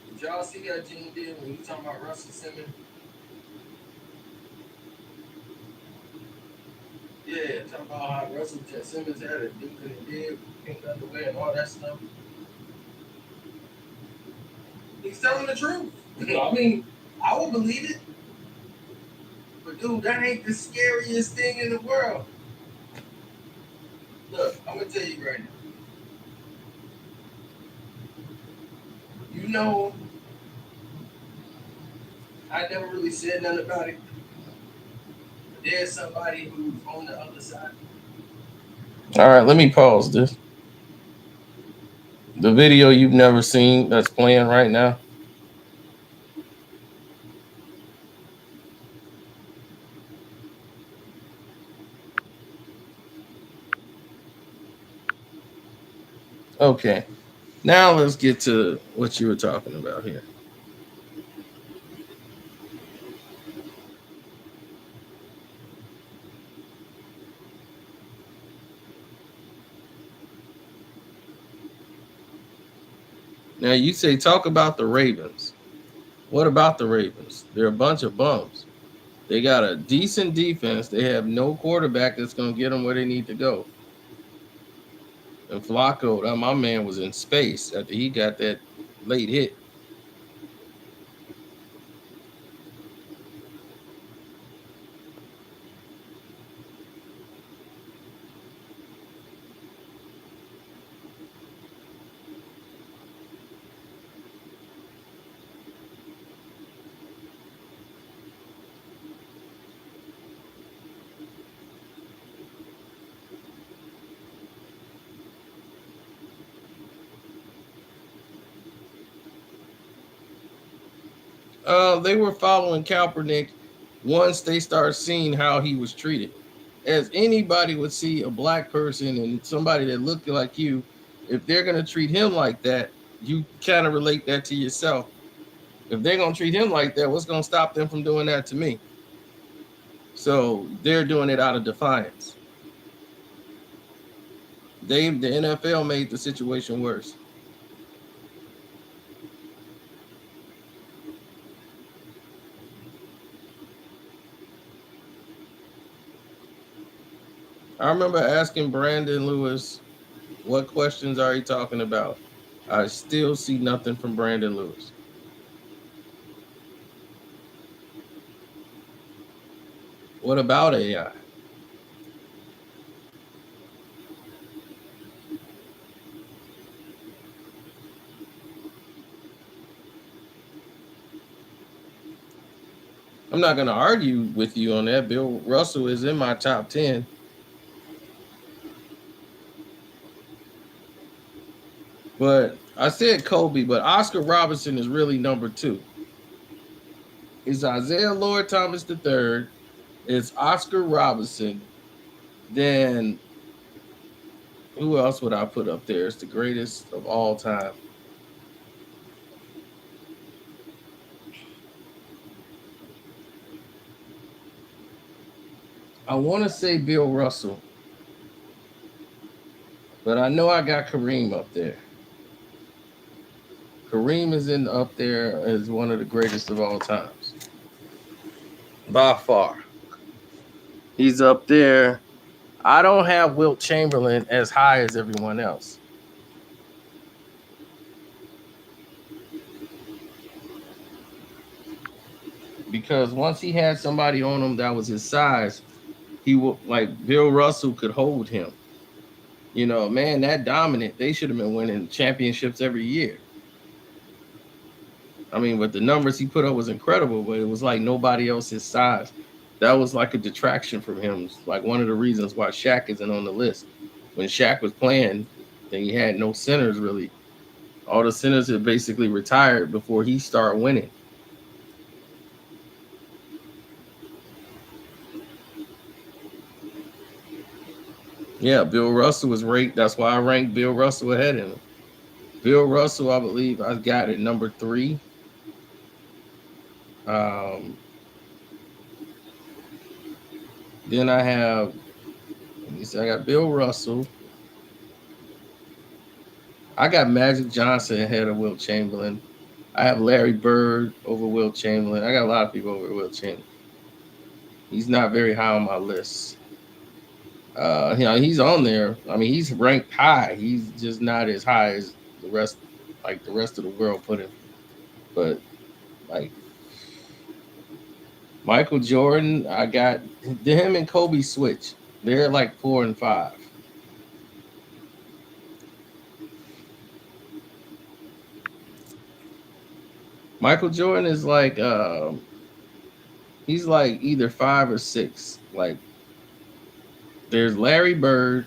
Did y'all see that Gene Deal when you talking about Russell Simmons? Yeah, talking about how Russell Simmons had a duke in the deal, pink underwear and all that stuff. He's telling the truth. I mean, I would believe it. But dude, that ain't the scariest thing in the world. Look, I'm gonna tell you right now. You know, I never really said nothing about it. But there's somebody who's on the other side. All right, let me pause this. The video you've never seen that's playing right now. Okay, now let's get to what you were talking about here. Now you say talk about the Ravens. What about the Ravens? They're a bunch of bums. They got a decent defense. They have no quarterback that's going to get them where they need to go. And Flacco, my man was in space after he got that late hit. They were following Kaepernick once they start seeing how he was treated. As anybody would see a black person and somebody that looked like you, if they're going to treat him like that, you kind of relate that to yourself. If they're going to treat him like that, what's going to stop them from doing that to me? So they're doing it out of defiance. The NFL made the situation worse. I remember asking Brandon Lewis, what questions are you talking about? I still see nothing from Brandon Lewis. What about AI? I'm not going to argue with you on that. Bill Russell is in my top 10. But I said Kobe, but Oscar Robertson is really number two. It's Isaiah Lord Thomas III. It's Oscar Robertson. Then who else would I put up there? It's the greatest of all time. I want to say Bill Russell, but I know I got Kareem up there. Kareem is in up there as one of the greatest of all times. By far. He's up there. I don't have Wilt Chamberlain as high as everyone else. Because once he had somebody on him that was his size, he would like Bill Russell could hold him. You know, man, that dominant, they should have been winning championships every year. I mean, but the numbers he put up was incredible, but it was like nobody else his size. That was like a detraction from him. It's like one of the reasons why Shaq isn't on the list. When Shaq was playing, then he had no centers really. All the centers had basically retired before he started winning. Yeah, Bill Russell was ranked. That's why I ranked Bill Russell ahead of him. Bill Russell, I believe I got it number 3. Um, then I have, let me see, I got Bill Russell. I got Magic Johnson ahead of Wilt Chamberlain. I have Larry Bird over Wilt Chamberlain. I got a lot of people over Wilt Chamberlain. He's not very high on my list. You know, he's on there. I mean, he's ranked high. He's just not as high as the rest, like the rest of the world put him. But like Michael Jordan, I got him and Kobe switch. They're like 4 and 5. Michael Jordan is like he's like either 5 or 6. Like there's Larry Bird.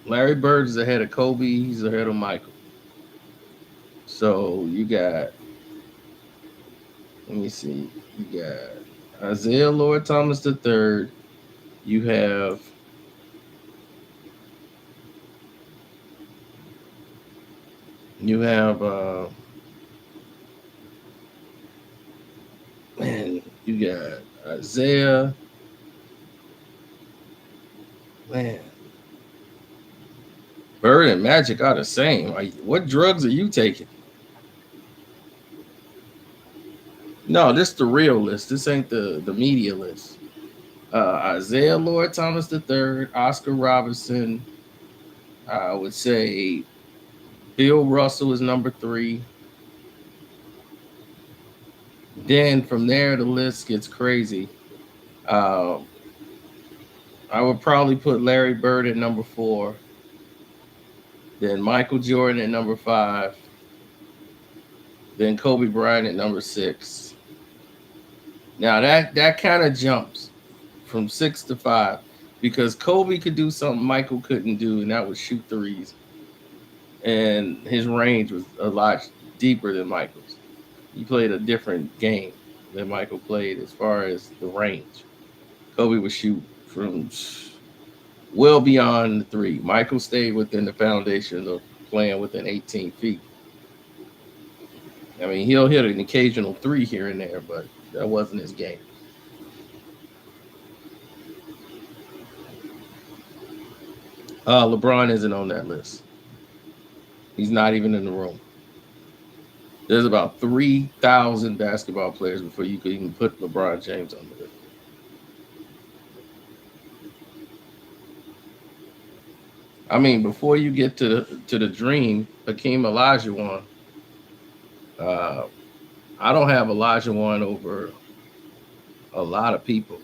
Larry Bird is ahead of Kobe. He's ahead of Michael. So you got, let me see, you got Isaiah Lord Thomas III. You have man, you got Isaiah. Man, Bird and Magic are the same. Like, what drugs are you taking? No, this is the real list. This ain't the media list. Isaiah Lord Thomas III, Oscar Robertson. I would say Bill Russell is number 3. Then from there, the list gets crazy. I would probably put Larry Bird at number 4. Then Michael Jordan at number 5. Then Kobe Bryant at number 6. Now that kind of jumps from 6 to 5 because Kobe could do something Michael couldn't do, and that was shoot threes. And his range was a lot deeper than Michael's. He played a different game than Michael played as far as the range. Kobe would shoot from well beyond the 3. Michael stayed within the foundation of playing within 18 feet. I mean, he'll hit an occasional 3 here and there, but that wasn't his game. LeBron isn't on that list. He's not even in the room. There's about 3,000 basketball players before you could even put LeBron James on the list. I mean, before you get to the dream, Hakeem Olajuwon. I don't have Olajuwon over a lot of people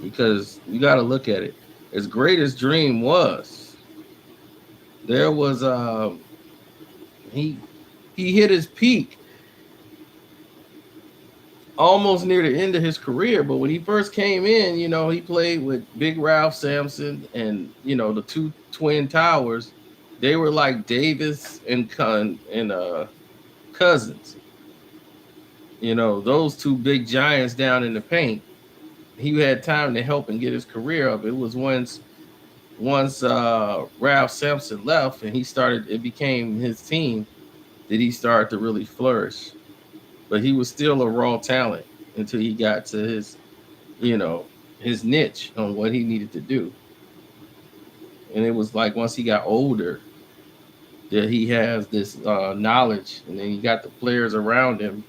because you got to look at it. As great as Dream was, there was he hit his peak almost near the end of his career. But when he first came in, you know, he played with Big Ralph Sampson and, you know, the 2 Twin Towers, They were like Davis and Cousins. You know, those two big giants down in the paint. He had time to help and get his career up. It was once Ralph Sampson left and it became his team that he started to really flourish. But he was still a raw talent until he got to you know, his niche on what he needed to do. And it was like once he got older that he has this knowledge, and then he got the players around him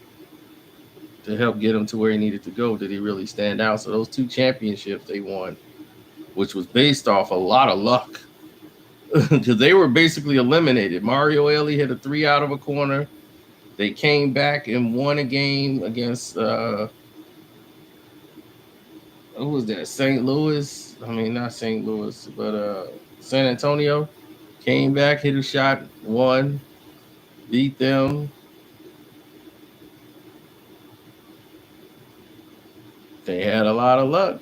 to help get him to where he needed to go. Did he really stand out? So those two championships they won, which was based off a lot of luck, because they were basically eliminated. Mario Elie hit a three out of a corner. They came back and won a game against who was that? St. Louis. I mean, not St. Louis, but San Antonio. Came back, hit a shot, won, beat them. They had a lot of luck.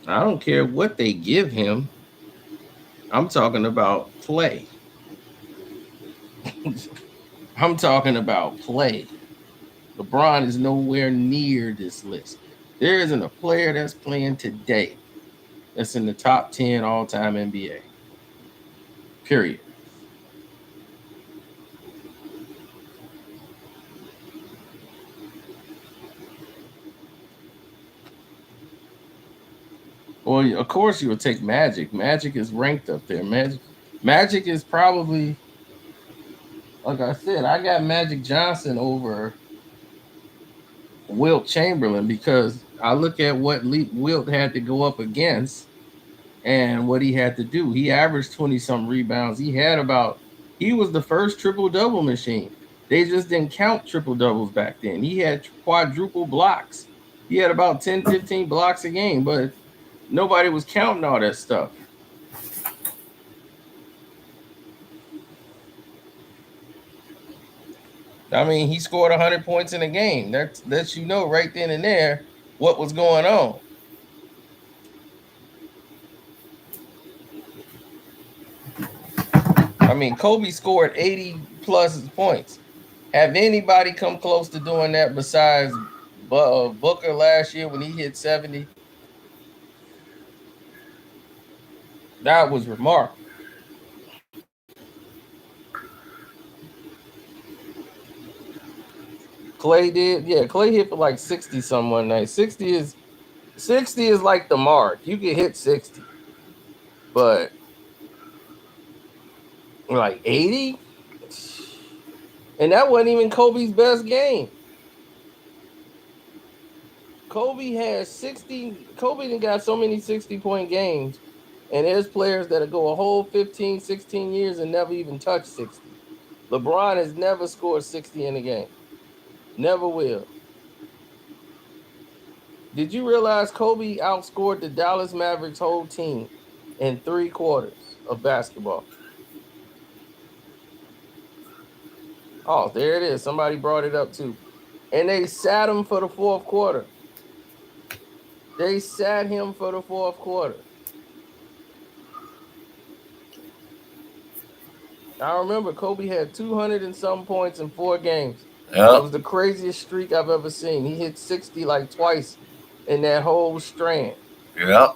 I don't care what they give him. I'm talking about play. I'm talking about play. LeBron is nowhere near this list. There isn't a player that's playing today that's in the top 10 all-time NBA. Period. Well, of course you would take Magic. Magic is ranked up there. Magic is probably, like I said, I got Magic Johnson over Wilt Chamberlain because I look at what Wilt had to go up against and what he had to do. He averaged 20-some rebounds. He was the first triple-double machine. They just didn't count triple-doubles back then. He had quadruple blocks. He had about 10, 15 blocks a game, but nobody was counting all that stuff. I mean, he scored 100 points in a game. That's you know right then and there what was going on. I mean, Kobe scored 80 plus points. Have anybody come close to doing that besides Booker last year when he hit 70? That was remarkable. Clay did, yeah. Clay hit for like 60 some one night. 60 is like the mark. You can hit 60, but like 80, and that wasn't even Kobe's best game. Kobe has 60. Kobe done got so many 60-point games, and there's players that'll go a whole 15, 16 years and never even touch 60. LeBron has never scored 60 in a game. Never will. Did you realize Kobe outscored the Dallas Mavericks whole team in 3 quarters of basketball? Oh, there it is. Somebody brought it up too. And they sat him for the 4th quarter. They sat him for the 4th quarter. I remember Kobe had 200 and some points in 4 games. Yep. It was the craziest streak I've ever seen. He hit 60 like twice in that whole strand. Yep.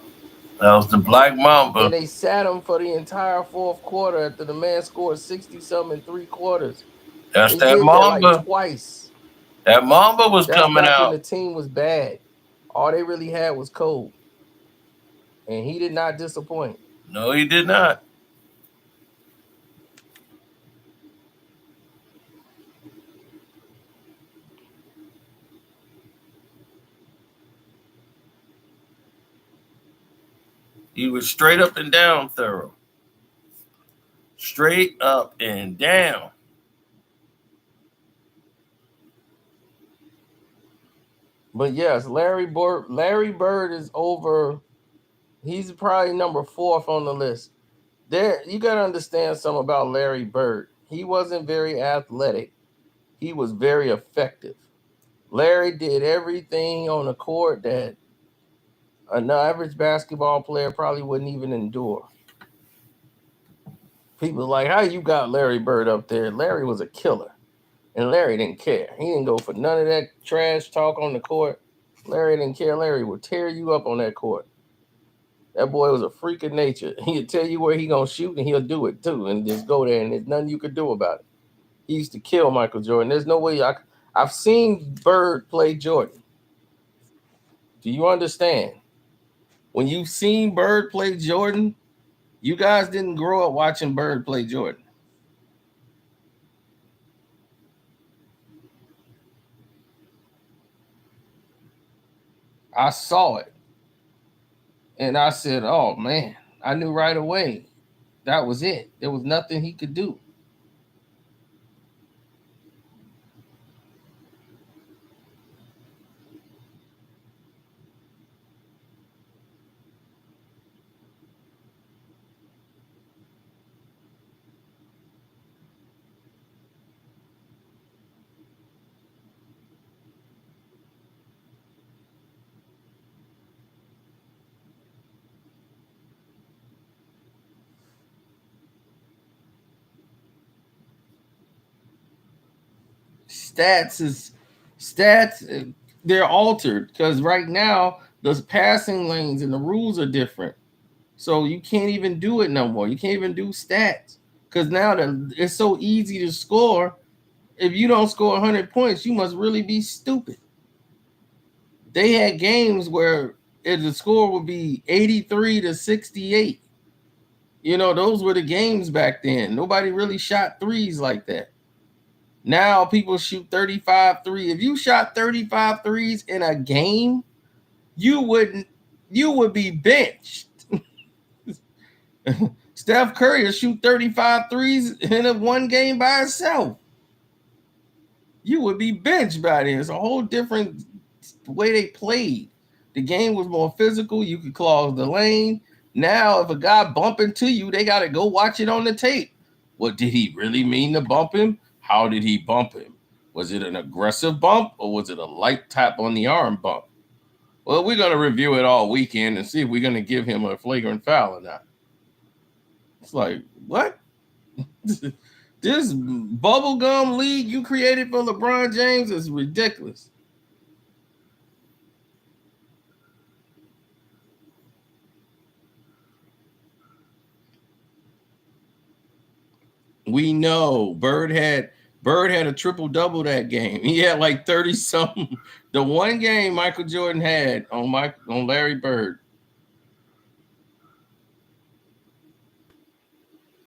That was the Black Mamba. And they sat him for the entire 4th quarter after the man scored 60-something in 3 quarters. That's that Mamba. That like twice. That Mamba was coming out. When the team was bad. All they really had was Kobe. And he did not disappoint. No, he did not. He was straight up and down thorough. Straight up and down. But yes, Larry Bird is over. He's probably number 4th on the list. There, you got to understand something about Larry Bird. He wasn't very athletic. he was very effective. Larry did everything on the court that an average basketball player probably wouldn't even endure. People like, how you got Larry Bird up there? Larry was a killer. And Larry didn't care. He didn't go for none of that trash talk on the court. Larry didn't care. Larry would tear you up on that court. That boy was a freak of nature. He'd tell you where he gonna shoot, and he'll do it too, and just go there, and there's nothing you could do about it. He used to kill Michael Jordan. There's no way I've seen Bird play Jordan. Do you understand? When you've seen Bird play Jordan, you guys didn't grow up watching Bird play Jordan. I saw it. And I said, oh, man, I knew right away that was it. There was nothing he could do. Stats, they're altered because right now the passing lanes and the rules are different. So you can't even do it no more. You can't even do stats because now it's so easy to score. If you don't score 100 points, you must really be stupid. They had games where the score would be 83 to 68. You know, those were the games back then. Nobody really shot threes like that. Now people shoot 35 threes. If you shot 35 threes in a game, you would be benched. Steph Curry will shoot 35 threes in a one game by himself. You would be benched by then. It's a whole different way they played. The game was more physical. You could close the lane. Now, if a guy bump into you, they got to go watch it on the tape. What did he really mean to bump him? How did he bump him? Was it an aggressive bump or was it a light tap on the arm bump? Well, we're going to review it all weekend and see if we're going to give him a flagrant foul or not. It's like, what? This bubblegum league you created for LeBron James is ridiculous. We know Bird had a triple-double that game. He had like 30-something. The one game Michael Jordan had on Larry Bird,